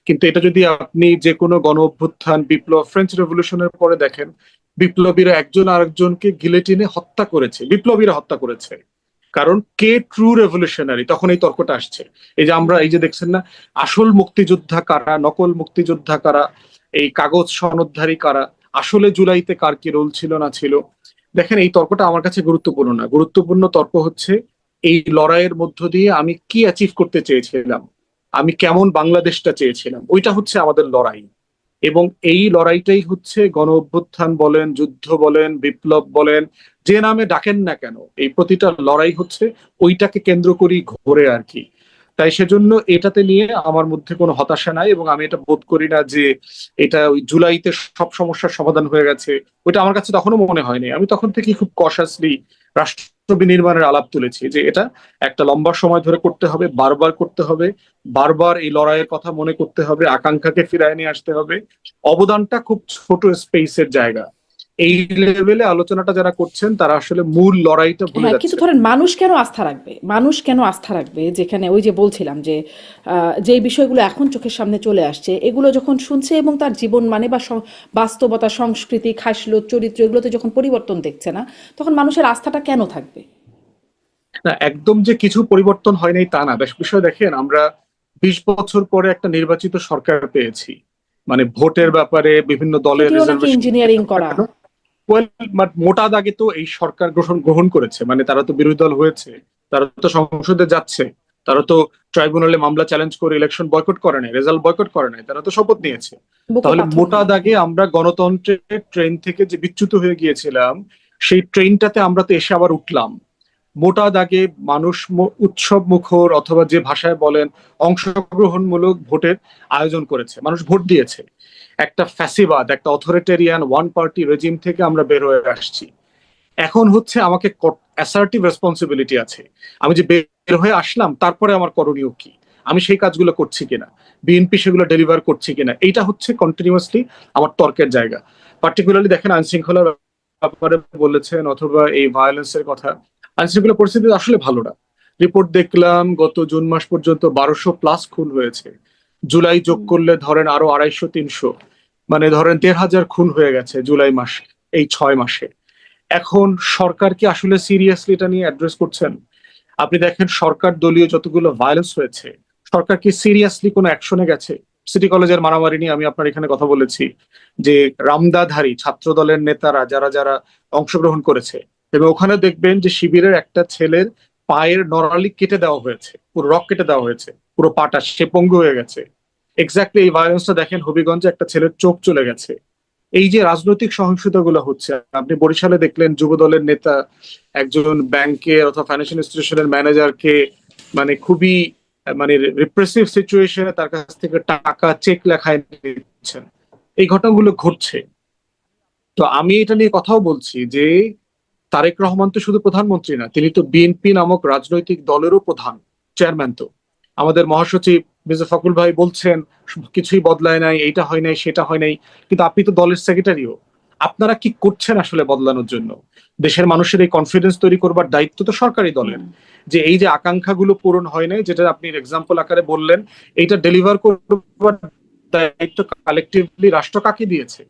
কিন্তু এটা যদি আপনি যে কোনো গণ অভ্যুত্থান, বিপ্লব, ফ্রেঞ্চ রেভলিউশনের পরে দেখেন, বিপ্লবীরা একজন আরেকজনকে গিলেটিনে হত্যা করেছে, বিপ্লবীরা হত্যা করেছে। কারণ কে ট্রু রেভলিউশনারি, তখন এই তর্কটা আসছে। এই যে আমরা এই যে দেখছেন না, আসল মুক্তিযোদ্ধা কারা, নকল মুক্তিযোদ্ধা কারা, এই কাগজ সনদধারী কারা, আসলে জুলাইতে কার কি রোল ছিল না ছিল। দেখেন এই তর্কটা আমার কাছে গুরুত্বপূর্ণ না, গুরুত্বপূর্ণ তর্ক হচ্ছে এই লড়াইয়ের মধ্য দিয়ে আমি কি অ্যাচিভ করতে চেয়েছিলাম, আমি কেমন বাংলাদেশটা চেয়েছিলাম, ওইটা হচ্ছে আমাদের লড়াই। এবং এই লড়াইটাই হচ্ছে গণ অভ্যুত্থান বলেন, যুদ্ধ বলেন, বিপ্লব বলেন, যে নামে ডাকেন না কেন, এই প্রতিটা লড়াই হচ্ছে ওইটাকে কেন্দ্র করেই ঘোরে আর কি। তাই সেজন্য এটাতে নিয়ে আমার মধ্যে কোনো হতাশা নাই, এবং আমি এটা বোধ করি না যে এটা ওই জুলাইতে সব সমস্যার সমাধান হয়ে গেছে। ওইটা আমার কাছে তখনও মনে হয়নি। আমি তখন থেকে খুব কশাসলি রাষ্ট্র বিনির্মাণের আলাপ তুলেছি যে এটা একটা লম্বা সময় ধরে করতে হবে, বারবার করতে হবে, বারবার এই লড়াইয়ের কথা মনে করতে হবে, আকাঙ্ক্ষাকে ফিরায় নিয়ে আসতে হবে। অবদানটা খুব ছোট স্পেসের জায়গা। এই লেভেলে আলোচনাটা যারা করছেন তারা আসলে মূল লড়াইটা ভুলে হ্যাঁ, কিন্তু যাচ্ছে। ধরেন মানুষ কেন আস্থা রাখবে, মানুষ কেন আস্থা রাখবে যেখানে ওই যে বলছিলাম যে যে বিষয়গুলো এখন চোখের সামনে চলে আসছে এগুলো যখন শুনছে এবং তার জীবন মানে বা বাস্তবতা, সংস্কৃতি, খাসলত, চরিত্র এগুলোতে যখন পরিবর্তন দেখছে না, তখন মানুষের আস্থাটা কেন থাকবে? না, একদম যে কিছু পরিবর্তন হয় নাই তা না। বেশ বিষয় দেখেন, আমরা 20 বছর পরে একটা নির্বাচিত সরকার পেয়েছি, মানে ভোটের ব্যাপারে বিভিন্ন দলের সেটিও নাকি রিজার্ভেশন ইঞ্জিনিয়ারিং করা। কেন। ওয়েল, মোটা দাগে তো এই সরকার গ্রহণ করেছে, মানে তারা তো বিরোধী দল হয়েছে, তারা তো সংসদে যাচ্ছে, তারা তো ট্রাইব্যুনালে মামলা চ্যালেঞ্জ করে ইলেকশন বয়কট করে নাই, রেজাল্ট বয়কট করে নাই, তারা তো শপথ নিয়েছে। বুকে তাহলে পাথর মোটা দিয়ে। দাগে আমরা গণতন্ত্রের ট্রেন থেকে যে বিচ্যুত হয়ে গিয়েছিলাম, সেই ট্রেনটাতে আমরা তো এসে আবার উঠলাম। মোটা দাগে মানুষ উৎসব মুখর অথবা যে ভাষায় বলেন অংশগ্রহণমূলক ভোটের আয়োজন করেছে, মানুষ ভোট দিয়েছে। একটা ফ্যাসিবাদ, একটা অথরিটেরিয়ান ওয়ান পার্টি রেজিম থেকে আমরা বের হয়ে আসছি। এখন হচ্ছে আমাকে অ্যাসার্টিভ রেসপন্সিবিলিটি আছে, আমি যে বের হয়ে আসলাম তারপরে আমার করণীয় কি, আমি সেই কাজগুলো করছি কিনা, বিএনপি সেগুলো ডেলিভার করছি কিনা, এইটা হচ্ছে কন্টিনিউয়াসলি আমার তর্কের জায়গা। পার্টিকুলারলি দেখেন আইন শৃঙ্খলার ব্যাপারে বলেছেন অথবা এই ভায়োলেন্সের কথা, আইন শৃঙ্খলা পরিস্থিতি আসলে ভালো না। রিপোর্ট দেখলাম গত জুন মাস পর্যন্ত 1200+ খুন হয়েছে, জুলাই যোগ করলে ধরেন আরো 250-300, মানে ধরেন 1500 খুন হয়ে গেছে জুলাই মাস, এই 6 মাসে। এখন সরকার কি আসলে সিরিয়াসলি এটা নিয়ে অ্যাড্রেস করছেন? আপনি দেখেন সরকার দলীয় যতগুলো ভায়োলেন্স হয়েছে, সরকার কি সিরিয়াসলি কোনো অ্যাকশনে গেছে? সিটি কলেজের মারামারি নিয়ে আমি আপনার এখানে কথা বলেছি, যে রামদাধারী ছাত্র দলের নেতারা যারা যারা অংশগ্রহণ করেছে, এবং ওখানে দেখবেন যে শিবিরের একটা ছেলের পায়ের নড়ালি কেটে দেওয়া হয়েছে, পুরো রক কেটে দেওয়া হয়েছে, পুরো পাটা সে পঙ্গু হয়ে গেছে। এক্স্যাক্টলি এই ভায়োলেন্সটা দেখেন হবিগঞ্জে একটা ছেলের চোখ চলে গেছে। এই যে রাজনৈতিক সহিংসতা গুলো হচ্ছে, আপনি বরিশালে দেখলেন যুব দলের নেতা একজন ব্যাংকের অথবা ফাইন্যান্সিয়াল ইনস্টিটিউশনের ম্যানেজারকে মানে খুবই মানে রিপ্রেসিভ সিচুয়েশনে তার কাছ থেকে টাকা চেক লেখায় নিচ্ছেন। এই ঘটনাগুলো ঘটছে। তো আমি এটা নিয়ে কথাও বলছি যে তারেক রহমান তো শুধু প্রধানমন্ত্রী না, তিনি তো বিএনপি নামক রাজনৈতিক দলেরও প্রধান, চেয়ারম্যান। তো আমাদের মহাসচিব মির্জা ফখরুল ভাই বলছেন কিছুই বদলায় নাই, এইটা হয় নাই সেটা হয় নাই, কিন্তু আপনি তো দলের সেক্রেটারিও। আপনারা কি করছেন আসলে বদলানোর জন্য? দেশের মানুষের এই কনফিডেন্স তৈরি করবার দায়িত্ব তো সরকারি দলের, যে এই যে আকাঙ্ক্ষাগুলো পূরণ হয় নাই, যেটা আপনি এক্সাম্পল আকারে বললেন, এইটা ডেলিভার করবার দায়িত্ব কালেকটিভলি রাষ্ট্র কাকে দিয়েছে?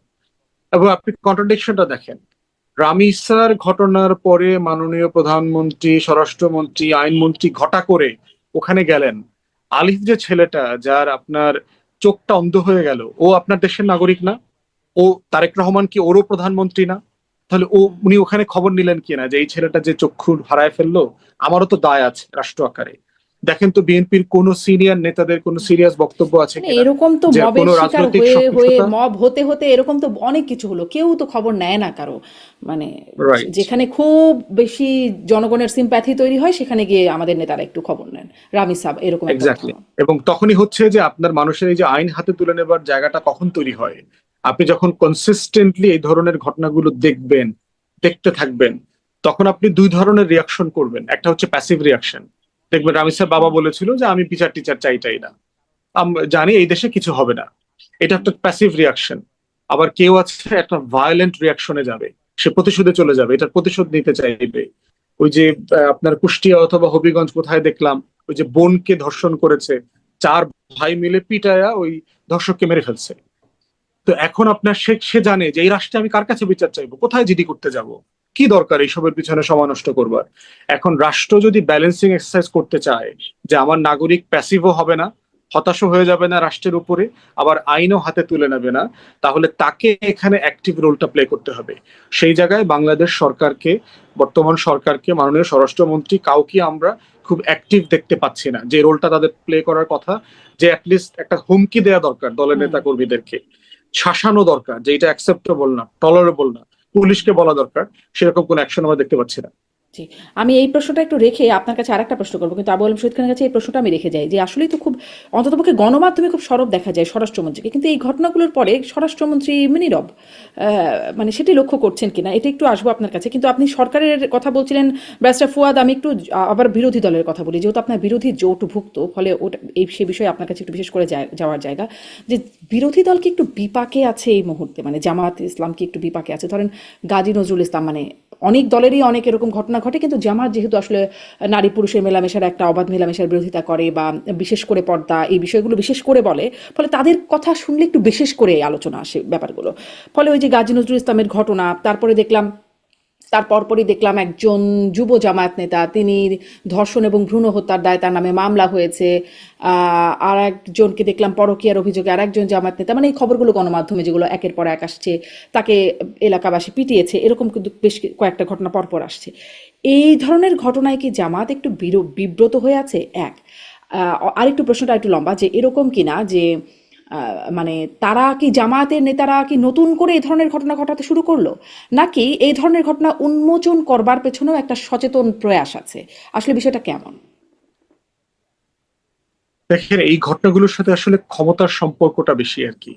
এবং আপনি কন্ট্রাডিকশনটা দেখেন, রামিসার ঘটনার পরে মাননীয় প্রধানমন্ত্রী, স্বরাষ্ট্রমন্ত্রী, আইনমন্ত্রী ঘটা করে ওখানে গেলেন। আলিফ যে ছেলেটা, যার আপনার চোখটা অন্ধ হয়ে গেল, ও আপনার দেশের নাগরিক না? ও তারেক রহমান কি ওরও প্রধানমন্ত্রী না? তাহলে উনি ওখানে খবর নিলেন কিনা যে এই ছেলেটা যে চক্ষু হারায় ফেললো, আমারও তো দায় আছে রাষ্ট্র আকারে। দেখেন তো বিএনপির কোন সিনিয়র নেতাদের কোন সিরিয়াস বক্তব্য আছে মানে কিনা এরকম তো যে মবের কোনো শিকার রাজনৈতিক হয়ে হয়ে সহিংসতা? মব হতে হতে এরকম তো অনেক কিছু হলো, কেউ তো খবর নেয় না কারো। মানে রাইট, যেখানে খুব বেশি জনগণের সিম্প্যাথি তৈরি হয় সেখানে গিয়ে আমাদের নেতারা একটু খবর নেন। রামি সাহেব এরকম একটা এক্স্যাক্টলি। উদাহরণ। এবং তখনই হচ্ছে যে আপনার মানুষের এই যে আইন হাতে তুলে নেবার জায়গাটা কখন তৈরি হয়, আপনি যখন কনসিস্টেন্টলি এই ধরনের ঘটনাগুলো দেখবেন, দেখতে থাকবেন, তখন আপনি দুই ধরনের রিয়াকশন করবেন। একটা হচ্ছে প্যাসিভ রিয়াকশন। দেখবেন রামিসার বাবা বলেছিল যে আমি বিচার টিচার চাই না, জানি এই দেশে কিছু হবে না, এটা একটা প্যাসিভ রিয়াকশন। আবার কেউ আছে একটা ভায়োলেন্ট রিয়াকশনে যাবে, সে প্রতিশোধে চলে যাবে, এটার প্রতিশোধ নিতে চাইবে। ওই যে আপনার কুষ্টিয়া অথবা হবিগঞ্জ কোথায় দেখলাম, ওই যে বোনকে ধর্ষণ করেছে, চার ভাই মিলে পিটায়া ওই ধর্ষককে মেরে ফেলছে। তো এখন আপনার সে জানে যে এই রাষ্ট্রে আমি কার কাছে বিচার চাইবো, কোথায় জিডি করতে যাব, কি দরকার এইসবের পিছনে সময় নষ্ট করবার। এখন রাষ্ট্র যদি ব্যালেন্সিং এক্সারসাইজ করতে চায় যে আমার নাগরিক প্যাসিভও হবে না, হতাশও হয়ে যাবে না রাষ্ট্রের উপরে, আবার আইনও হাতে তুলে নেবে না, তাহলে তাকে এখানে অ্যাক্টিভ রোলটা প্লে করতে হবে। সেই জায়গায় বাংলাদেশ সরকারকে, বর্তমান সরকারকে, মাননীয় স্বরাষ্ট্রমন্ত্রী, কাউকে আমরা খুব অ্যাক্টিভ দেখতে পাচ্ছি না যে রোলটা তাদের প্লে করার কথা। যে অ্যাটলিস্ট একটা হুমকি দেওয়া দরকার দলের নেতা কর্মীদেরকে, শাসানো দরকার যে এটা অ্যাকসেপ্টেবল না, টলারেবল না, পুলিশকে বলা দরকার। সেরকম কোন অ্যাকশন আমরা দেখতে পাচ্ছি না। জি, আমি এই প্রশ্নটা একটু রেখে আপনার কাছে আরেকটা প্রশ্ন করবো, কিন্তু আবু আলম শহীদ খানের কাছে এই প্রশ্নটা আমি রেখে যাই যে আসলেই তো খুব, অন্ততপক্ষে গণমাধ্যমে খুব সরব দেখা যায় স্বরাষ্ট্রমন্ত্রীকে, কিন্তু এই ঘটনাগুলোর পরে স্বরাষ্ট্রমন্ত্রী এমনি রব, মানে সেটি লক্ষ্য করছেন কিনা এটা একটু আসবো আপনার কাছে। কিন্তু আপনি সরকারের কথা বলছিলেন ব্যারিস্টার ফুয়াদ, আমি একটু আবার বিরোধী দলের কথা বলি, যেহেতু আপনার বিরোধী জোটভুক্ত, ফলে ওটা সে বিষয়ে আপনার কাছে একটু বিশেষ করে যাওয়ার জায়গা, যে বিরোধী দল কি একটু বিপাকে আছে এই মুহূর্তে, মানে জামাত ইসলাম কি একটু বিপাকে আছে? ধরেন গাজী নজরুল ইসলাম, মানে অনেক দলেরই অনেক এরকম ঘটনা ঘটে, কিন্তু জামাত যেহেতু আসলে নারী পুরুষের মেলামেশার একটা অবাধ মেলামেশার বিরোধিতা করে, বা বিশেষ করে পর্দা এই বিষয়গুলো বিশেষ করে বলে, ফলে তাদের কথা শুনলে একটু বিশেষ করে আলোচনা আসে ব্যাপারগুলো। ফলে ওই যে গাজী নজরুল ইসলামের ঘটনা, তারপরে দেখলাম তার পরপরই দেখলাম একজন যুব জামায়াত নেতা, তিনি ধর্ষণ এবং ভ্রূণ হত্যার দায়ে তার নামে মামলা হয়েছে। আর একজনকে দেখলাম পরকীয়ার অভিযোগে আর একজন জামায়াত নেতা, মানে এই খবরগুলো গণমাধ্যমে যেগুলো একের পর এক আসছে, তাকে এলাকাবাসী পিটিয়েছে, এরকম কিন্তু বেশ কয়েকটা ঘটনা পরপর আসছে। এই ধরনের ঘটনায় কি জামাত একটু বিব্রত হয়ে আছে? এক, আরেকটু প্রশ্নটা একটু লম্বা, যে এরকম কিনা যে মানে তারা কি, জামায়াতের নেতারা কি নতুন করে এই ধরনের ঘটনা ঘটাতে শুরু করলো, নাকি এই ধরনের ঘটনা উন্মোচন করবার পেছনেও একটা সচেতন প্রয়াস আছে? আসলে বিষয়টা কেমন? দেখেন, এই ঘটনাগুলোর সাথে আসলে ক্ষমতার সম্পর্কটা বেশি আর কি।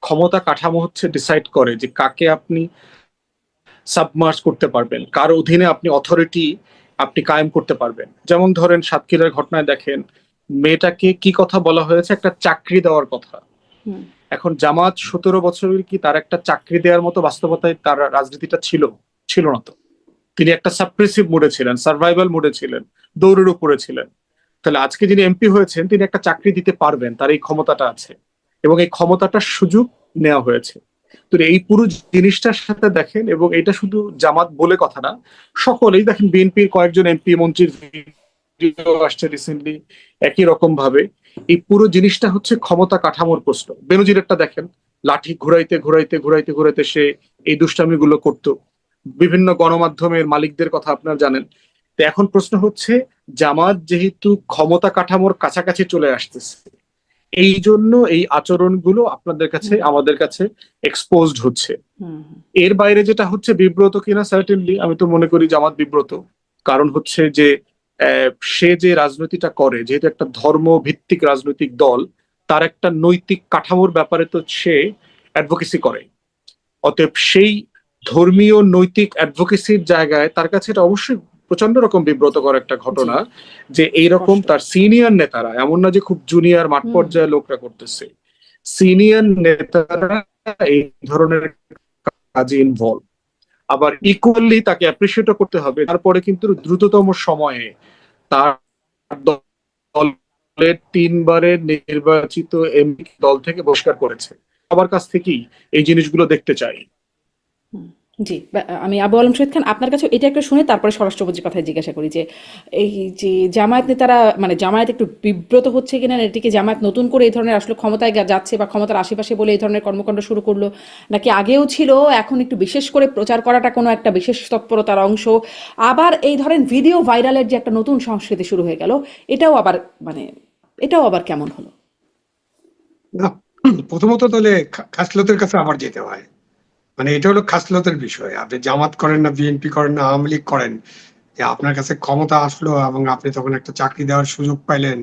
ক্ষমতা কাঠামো হচ্ছে ডিসাইড করে যে কাকে আপনি সাবমার্জ করতে পারবেন, কার অধীনে আপনি অথরিটি আপনি কায়েম করতে পারবেন। যেমন ধরেন সাতক্ষীরার ঘটনায় দেখেন, মেয়েটাকে কি কথা বলা হয়েছে, একটা চাকরি দেওয়ার কথা। হুম। এখন জামাত 17 বছরের কি তার একটা চাকরি দেওয়ার মতো বাস্তবতায় তার রাজনীতিটা ছিল? ছিল না তো। তিনি একটা সাপ্রেসিভ মোডে ছিলেন, সার্ভাইভাল মোডে ছিলেন, দৌড়ের উপরে ছিলেন। তাহলে আজকে যিনি এমপি হয়েছেন তিনি একটা চাকরি দিতে পারবেন, তার এই ক্ষমতাটা আছে, এবং এই ক্ষমতাটার সুযোগ নেওয়া হয়েছে। তো এই পুরো জিনিসটার সাথে দেখেন, এবং এটা শুধু জামাত বলে কথা না, সকলেই দেখেন, বিএনপির কয়েকজন এমপি মন্ত্রীর ভিডিও আসছে রিসেন্টলি একই রকম ভাবে। এই পুরো জিনিসটা হচ্ছে ক্ষমতা কাঠামোর প্রশ্ন। বেনজিরেরটা দেখেন, লাঠি ঘুরাইতে ঘুরাইতে ঘুরাইতে ঘুরাইতে সে এই দুষ্টামিগুলো করতো। বিভিন্ন গণমাধ্যমের মালিকদের কথা আপনারা জানেন। তো এখন প্রশ্ন হচ্ছে, জামাত যেহেতু ক্ষমতা কাঠামোর কাছাকাছি চলে আসতেছে, এই জন্য এই আচরণগুলো আপনাদের কাছে, আমাদের কাছে এক্সপোজড হচ্ছে। এর বাইরে যেটা হচ্ছে বিব্রত কিনা, সার্টেনলি আমি তো মনে করি জামাত বিব্রত। কারণ হচ্ছে যে সে যে রাজনীতিটা করে, যেহেতু একটা ধর্ম ভিত্তিক রাজনৈতিক দল, তার একটা নৈতিক কাঠামোর ব্যাপারে তো সে অ্যাডভোকেসি করে। অতএব সেই ধর্মীয় নৈতিক অ্যাডভোকেসির জায়গায় তার কাছে এটা অবশ্যই প্রচন্ড রকম বিব্রতকর একটা ঘটনা যে এইরকম তার সিনিয়র নেতারা, এমন না যে খুব জুনিয়র মাঠ পর্যায়ে লোকরা করতেছে, সিনিয়র নেতারা এই ধরনের কাজে ইনভলভ। আবার ইকুয়ালি তাকে অ্যাপ্রিসিয়েটও করতে হবে। তারপরে কিন্তু দ্রুততম সময়ে তার দলের 3বারের নির্বাচিত এমপি দল থেকে বহিষ্কার করেছে। সবার কাছ থেকেই এই জিনিসগুলো দেখতে চাই। জি, আমি আবু আলম শহীদ খান, আপনার কাছে এটা একটা শুনে তারপরে স্বরাষ্ট্রমন্ত্রীর কথা জিজ্ঞাসা করি যে এই যে জামায়াত নেতারা, মানে জামায়াত একটু বিব্রত হচ্ছে কিনা, এটিকে জামায়াত নতুন করে এই ধরনের আসলে ক্ষমতায় যাচ্ছে বা ক্ষমতার আশেপাশে বলে এই ধরনের কর্মকাণ্ড শুরু করলো, নাকি আগেও ছিল, এখন একটু বিশেষ করে প্রচার করাটা কোনো একটা বিশেষ তৎপরতার অংশ, আবার এই ধরেন ভিডিও ভাইরালের যে একটা নতুন সংস্কৃতি শুরু হয়ে গেল, এটাও আবার মানে এটাও আবার কেমন হলো? না, প্রথমত তাহলে খাসলতের কাছে আবার যেতে হয়। মানে এটা হলো খাসলতের বিষয়। আপনি জামাত করেন না, বিএনপি করেন না, আওয়ামী লীগ করেন, যে আপনার কাছে ক্ষমতা আসলো এবং আপনি তখন একটা চাকরি দেওয়ার সুযোগ পাইলেন,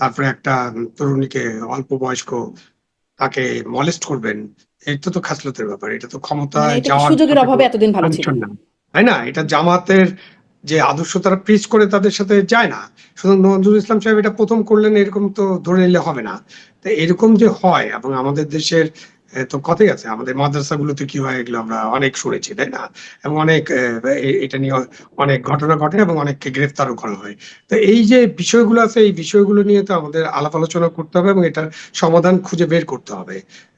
তারপরে একটা তরুণীকে, অল্প বয়স্ক, তাকে মলেস্ট করবেন, এটা তো খাসলতের ব্যাপার। এটা তো মানে ক্ষমতায় এটা কি যাওয়ার সুযোগের সাথে অভাবে কোনো এতদিন ভালো ছিল? কানেকশন না, তাই না? এটা জামাতের যে আদর্শ তারা প্রিচ করে তাদের সাথে যায় না। শুধু নজরুল ইসলাম সাহেব এটা প্রথম করলেন এরকম তো ধরে নিলে হবে না। তো এরকম যে হয়, এবং আমাদের দেশের তো কথাই আছে, আমাদের মাদ্রাসাগুলোতে কি হয় এগুলো আমরা অনেক শুনেছি, তাই না? এবং অনেক এটা নিয়ে অনেক ঘটনা ঘটে এবং অনেককে গ্রেফতারও করা হয়। তো এই যে বিষয়গুলো আছে, এই বিষয়গুলো নিয়ে তো আমাদের আলাপ আলোচনা করতে হবে এবং এটার সমাধান খুঁজে বের করতে হবে।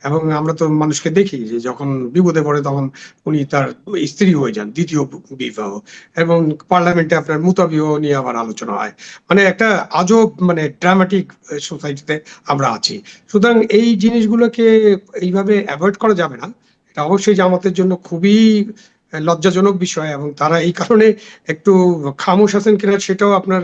এবং আমরা তো মানুষকে দেখি যে যখন বিপদে পড়ে তখন উনি তার স্ত্রী হয়ে যান, দ্বিতীয় বিবাহ। এবং পার্লামেন্টে আপনার মুতাবিহ নিয়ে আবার আলোচনা হয়। মানে একটা আজব, মানে ড্রামাটিক সোসাইটিতে আমরা আছি। সুতরাং এই জিনিসগুলোকে এইভাবে অ্যাভয়েড করা যাবে না। এটা অবশ্যই জামাতের জন্য খুবই লজ্জাজনক বিষয়, এবং তারা এই কারণে একটু খামোশ আছেন কিনা সেটাও আপনার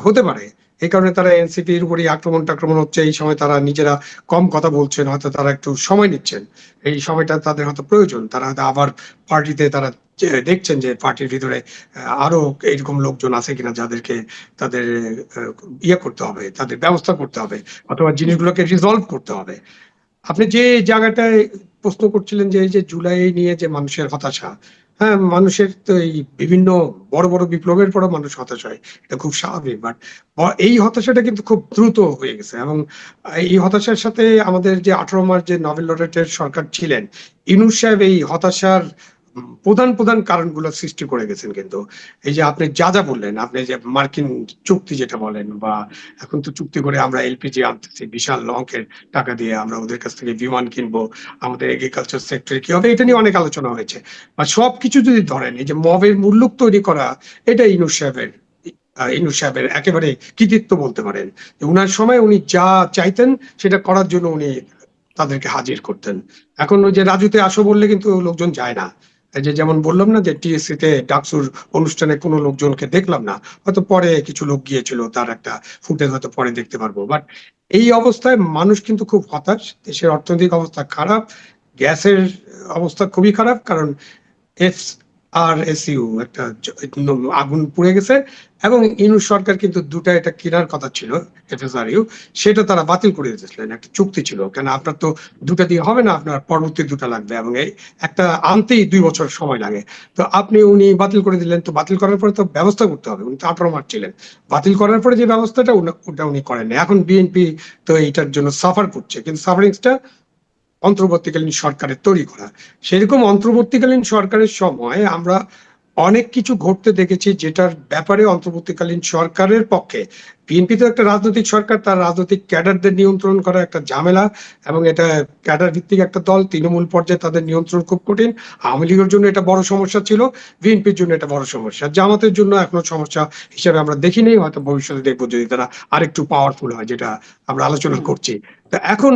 হতে পারে। এই কারণে তারা এনসিপির উপরই আক্রমণ হচ্ছে, এই সময় তারা নিজেরা কম কথা বলছেন, হয়তো তারা একটু সময় নিচ্ছেন। এই সময়টা তাদের হয়তো প্রয়োজন। তারা হয়তো আবার পার্টিতে তারা দেখছেন যে পার্টির ভিতরে আরো এরকম লোকজন আছে কিনা যাদেরকে তাদের ইয়ে করতে হবে, তাদের ব্যবস্থা করতে হবে, অথবা জিনিসগুলোকে রিজলভ করতে হবে। আপনি যে জায়গাটায় প্রশ্ন করছিলেন যে এই যে জুলাই নিয়ে যে মানুষের হতাশা, হ্যাঁ, মানুষের তো এই বিভিন্ন বড় বড় বিপ্লবের পরও মানুষ হতাশ হয়, এটা খুব স্বাভাবিক। বাট এই হতাশাটা কিন্তু খুব দ্রুত হয়ে গেছে, এবং এই হতাশার সাথে আমাদের যে 18 মার্চ যে নোবেল লরেটের সরকার ছিলেন, ইউনূস সাহেব এই হতাশার প্রধান প্রধান কারণগুলো সৃষ্টি করে গেছেন। কিন্তু এই যে আপনি যা যা বললেন, আপনি যে মার্কিন চুক্তি যেটা বলেন, বা এখন তো চুক্তি করে আমরা এলপিজি আনতেছি বিশাল অঙ্কের টাকা দিয়ে, আমরা ওদের কাছ থেকে বিমান কিনবো, আমাদের এগ্রিকালচার সেক্টরে কি হবে, এটা নিয়ে অনেক আলোচনা হয়েছে। আর সবকিছু যদি ধরেন, এই যে মবের মূল্য তৈরি করা, এটা ইউনূস সাহেবের একেবারে কৃতিত্ব বলতে পারেন। উনার সময় উনি যা চাইতেন সেটা করার জন্য উনি তাদেরকে হাজির করতেন। এখন ওই যে রাজুতে আসো বললে কিন্তু লোকজন যায় না। এই যে যেমন বললাম না যে টিএসসি তে ডাকসুর অনুষ্ঠানে কোনো লোকজনকে দেখলাম না, হয়তো পরে কিছু লোক গিয়েছিল, তার একটা ফুটেজ হয়তো পরে দেখতে পারবো। বাট এই অবস্থায় মানুষ কিন্তু খুব হতাশ, দেশের অর্থনৈতিক অবস্থা খারাপ, গ্যাসের অবস্থা খুবই খারাপ, কারণ এফআরএসইউ একটা আগুন পুড়ে গেছে। এবং ইউনূস সরকার কিন্তু দুটা এটা কেনার কথা ছিল, এফএসআরইউ, সেটা তারা বাতিল করে দিয়েছিলেন। একটা চুক্তি ছিল, কেন আপনার তো দুটা দিয়ে হবে না, আপনার পরবর্তী দুটা লাগবে, এবং এই একটা আনতেই 2 বছর সময় লাগে। তো উনি বাতিল করে দিলেন। তো বাতিল করার পরে তো ব্যবস্থা করতে হবে, উনি তো 18 মার্চ ছিলেন। বাতিল করার পরে যে ব্যবস্থাটা ওটা উনি করেন। এখন বিএনপি তো এইটার জন্য সাফার করছে, কিন্তু সাফারিংসটা অন্তর্বর্তীকালীন সরকারের তৈরি করা। সেরকম অন্তর্বর্তীকালীন সরকারের সময় আমরা অনেক কিছু ঘটতে দেখেছি, যেটার ব্যাপারে অন্তর্বর্তীকালীন সরকারের পক্ষে, বিএনপি তো একটা রাজনৈতিক সরকার, তার রাজনৈতিক ক্যাডারদের নিয়ন্ত্রণ করা একটা ঝামেলা, এবং এটা ক্যাডার ভিত্তিক একটা দল, তৃণমূল পর্যায়ে তাদের নিয়ন্ত্রণ খুব কঠিন। আওয়ামী লীগের জন্য এটা বড় সমস্যা ছিল, বিএনপির জন্য এটা বড় সমস্যা, জামাতের জন্য এখনো সমস্যা হিসেবে আমরা দেখিনি, হয়তো ভবিষ্যতে দেখবো যদি তারা আরেকটু পাওয়ারফুল হয়, যেটা আমরা আলোচনা করছি। তো এখন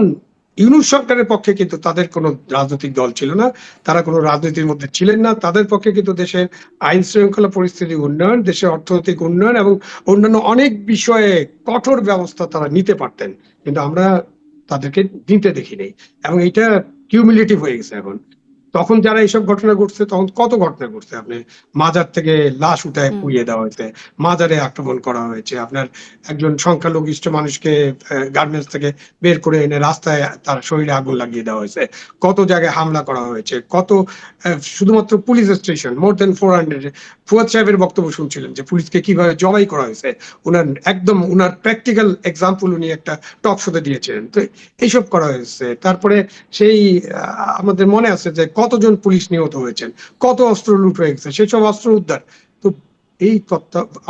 ইউনূস সরকারের পক্ষে কিন্তু তাদের কোনো রাজনৈতিক দল ছিল না, তারা কোনো রাজনীতির মধ্যে ছিলেন না। তাদের পক্ষে কিন্তু দেশের আইন শৃঙ্খলা পরিস্থিতি উন্নয়ন, দেশের অর্থনৈতিক উন্নয়ন এবং অন্যান্য অনেক বিষয়ে কঠোর ব্যবস্থা তারা নিতে পারতেন, কিন্তু আমরা তাদেরকে নিতে দেখিনি। এবং এটা কিউমুলেটিভ হয়ে গেছে এখন। তখন যারা এইসব ঘটনা ঘটছে, তখন কত ঘটনা ঘটছে, আপনি মাজার থেকে লাশ উঠায় পুড়িয়ে দেওয়া হয়েছে, মাজারে আক্রমণ করা হয়েছে, আপনার একজন সংখ্যালঘিষ্ঠ মানুষকে গার্মেন্টস থেকে বের করে এনে রাস্তায় তার শরীরে আগুন লাগিয়ে দেওয়া হয়েছে, কত জায়গায় হামলা করা হয়েছে, কত শুধুমাত্র পুলিশ স্টেশন মোর দেন 400। ফুয়াদ সাহেবের বক্তব্য শুনছিলেন যে পুলিশকে কিভাবে জবাই করা হয়েছে, উনার প্র্যাকটিক্যাল এক্সাম্পল উনি একটা টক শোতে দিয়েছিলেন। তো এইসব করা হয়েছে। তারপরে সেই আমাদের মনে আছে যে কত কতজন পুলিশ নিহত হয়েছেন, কত অস্ত্র লুট হয়ে গেছে, সেসব অস্ত্র উদ্ধার। তো এই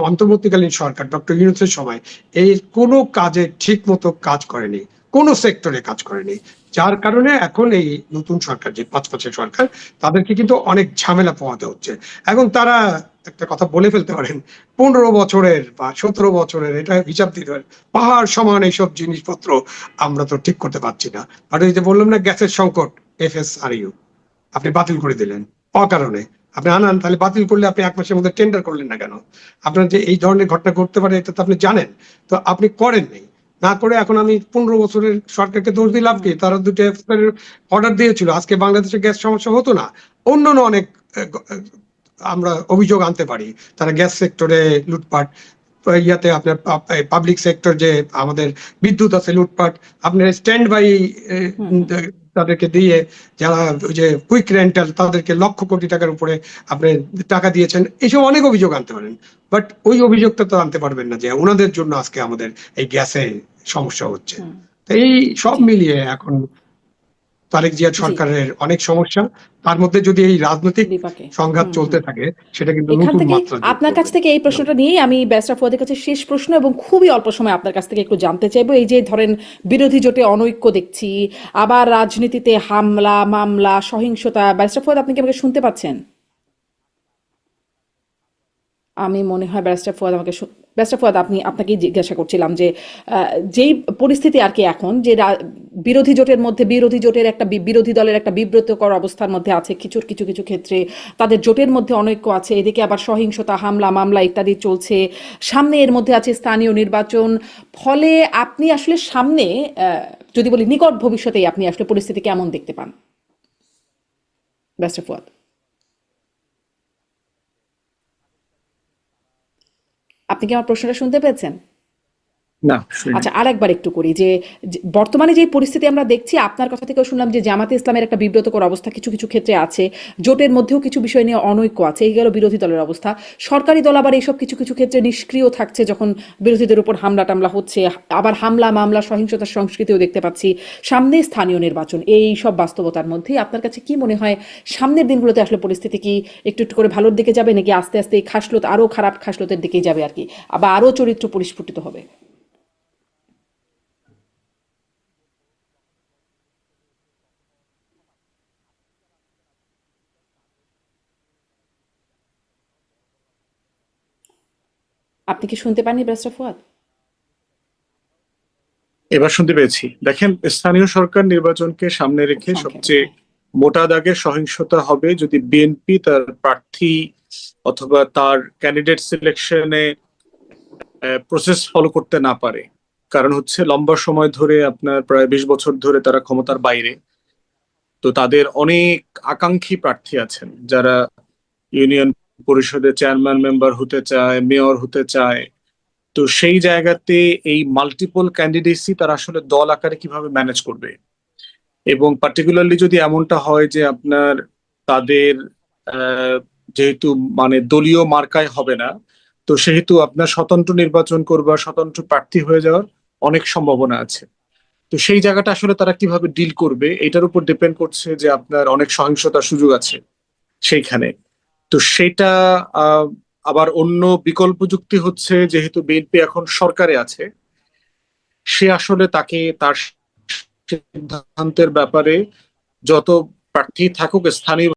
অন্তর্বর্তীকালীন সরকার ডক্টর ইউনূসের সময় এই কোনো কাজে ঠিক মতো কাজ করেনি, কোনো সেক্টরে কাজ করেনি, যার কারণে এখন এই নতুন সরকার, যে 5 মাসের সরকার, তাদেরকে কিন্তু অনেক ঝামেলা পোহাতে হচ্ছে। এখন তারা একটা কথা বলে ফেলতে পারেন, 15 বছরের বা 17 বছরের, এটা হিসাব দিতে পারেন, পাহাড় সমান এইসব জিনিসপত্র আমরা তো ঠিক করতে পারছি না। আর এই যে বললাম না, গ্যাসের সংকট, FSRU আপনি বাতিল করে দিলেন অকারণে। আপনি আনান, তাহলে বাতিল করলে আপনি 1 মাসের মধ্যে টেন্ডার করলেন না কেন? আপনার যে এই ধরনের ঘটনা ঘটতে পারে এটা তো আপনি জানেন, তো আপনি করেননি। না করে এখন আমি 15 বছরের সরকারকে দোষ দিই, লাভ কি? তারা 2টা অর্ডার দিয়েছিল, আজকে বাংলাদেশে গ্যাস সমস্যা হতো না। অন্যান্য অনেক আমরা অভিযোগ আনতে পারি, তারা গ্যাস সেক্টরে লুটপাট, ইয়াতে আপনার পাবলিক সেক্টর যে আমাদের বিদ্যুৎ আছে লুটপাট, আপনার স্ট্যান্ড বাই তাদেরকে দিয়ে, যারা ওই যে কুইক রেন্টাল, তাদেরকে লক্ষ কোটি টাকার উপরে আপনি টাকা দিয়েছেন, এইসব অনেক অভিযোগ আনতে পারেন। বাট ওই অভিযোগটা তো আনতে পারবেন না যে ওনাদের জন্য আজকে আমাদের এই গ্যাসে সমস্যা হচ্ছে। তো এই সব মিলিয়ে এখন তারেক জিয়ার সরকারের অনেক সমস্যা, তার মধ্যে যদি এই রাজনৈতিক বিপাকে সংঘাত চলতে থাকে, সেটা কিন্তু এখান নতুন থেকে মাত্রা যোগ আপনার কাছ করবে। থেকে এই প্রশ্নটা নিয়েই আমি ব্যারিস্টার ফুয়াদের কাছে শেষ প্রশ্ন এবং খুবই অল্প সময় আপনার কাছ থেকে একটু জানতে চাইবো। এই যে ধরেন বিরোধী জোটে অনৈক্য দেখছি, আবার রাজনীতিতে হামলা মামলা সহিংসতা, ব্যারিস্টার ফুয়াদ আপনি কি আমাকে শুনতে পাচ্ছেন? আমি মনে হয় ব্যারিস্টার ফুয়াদ আমাকে ব্যারিস্টার ফুয়াদ, আপনাকেই জিজ্ঞাসা করছিলাম যে যেই পরিস্থিতি আর কি এখন, যে বিরোধী জোটের মধ্যে বিরোধী জোটের একটা বিরোধী দলের একটা বিব্রতকর অবস্থার মধ্যে আছে কিছু কিছু কিছু ক্ষেত্রে, তাদের জোটের মধ্যে অনৈক্য আছে, এদিকে আবার সহিংসতা হামলা মামলা ইত্যাদি চলছে, সামনে এর মধ্যে আছে স্থানীয় নির্বাচন। ফলে আপনি আসলে সামনে যদি বলি নিকট ভবিষ্যতেই আপনি আসলে পরিস্থিতি কেমন দেখতে পান ব্যারিস্টার ফুয়াদ? আপনি কি আমার প্রশ্নটা শুনতে পেয়েছেন? না, শুনিনি। আচ্ছা, আরেকবার একটু করি যে বর্তমানে যে পরিস্থিতি আমরা দেখছি, আপনার কথা থেকেও শুনলাম যে জামাতে ইসলামের একটা বিব্রতকর অবস্থা কিছু কিছু ক্ষেত্রে আছে, জোটের মধ্যেও কিছু বিষয় নিয়ে অনৈক্য আছে, এই গেল বিরোধী দলের অবস্থা। সরকারি দল আবার এইসব কিছু কিছু ক্ষেত্রে নিষ্ক্রিয় থাকছে যখন বিরোধীদের উপর হামলা টামলা হচ্ছে, আবার হামলা মামলা সহিংসতার সংস্কৃতিও দেখতে পাচ্ছি, সামনে স্থানীয় নির্বাচন। এই সব বাস্তবতার মধ্যে আপনার কাছে কি মনে হয় সামনের দিনগুলোতে আসলে পরিস্থিতি কি একটু একটু করে ভালোর দিকে যাবে, নাকি আস্তে আস্তে এই খাসলত আরও খারাপ খাসলতের দিকেই যাবে আর কি, আবার আরও চরিত্র পরিস্ফুটিত হবে? আপনি কি শুনতে পাননি ব্যারিস্টার ফুয়াদ? এবার শুনতে পেয়েছি। দেখেন, স্থানীয় সরকার নির্বাচনকে সামনে রেখে সংক্ষেপে, সবচেয়ে মোটা দাগের সহিংসতা হবে যদি বিএনপি তার প্রার্থী অথবা তার ক্যান্ডিডেট সিলেকশনে প্রসেস ফলো করতে না পারে। কারণ হচ্ছে লম্বা সময় ধরে, আপনার প্রায় 20 বছর ধরে তারা ক্ষমতার বাইরে। তো তাদের অনেক আকাঙ্ক্ষী প্রার্থী আছেন যারা ইউনিয়ন পরিষদের চেয়ারম্যান মেম্বার হতে চায়, মেয়র হতে চায়। তো সেই জায়গাতে এই মাল্টিপল ক্যান্ডিডেসি তারা আসলে দল আকারে কিভাবে ম্যানেজ করবে, এবং পার্টিকুলারলি যদি এমনটা হয় যে আপনার তাদের যেহেতু মানে দলীয় মার্কায় হবে না, তো সেহেতু আপনার স্বতন্ত্র নির্বাচন করবা, স্বতন্ত্র প্রার্থী হয়ে যাওয়ার অনেক সম্ভাবনা আছে। তো সেই জায়গাটা আসলে তারা কিভাবে ডিল করবে এটার উপর ডিপেন্ড করছে যে আপনার অনেক সহিংসতার সুযোগ আছে সেইখানে। তো সেটা আবার অন্য বিকল্প যুক্তি হচ্ছে, যেহেতু বিএনপি এখন সরকারে আছে, সে আসলে তাকে তার সিদ্ধান্তের ব্যাপারে যত প্রার্থী থাকুক স্থানীয়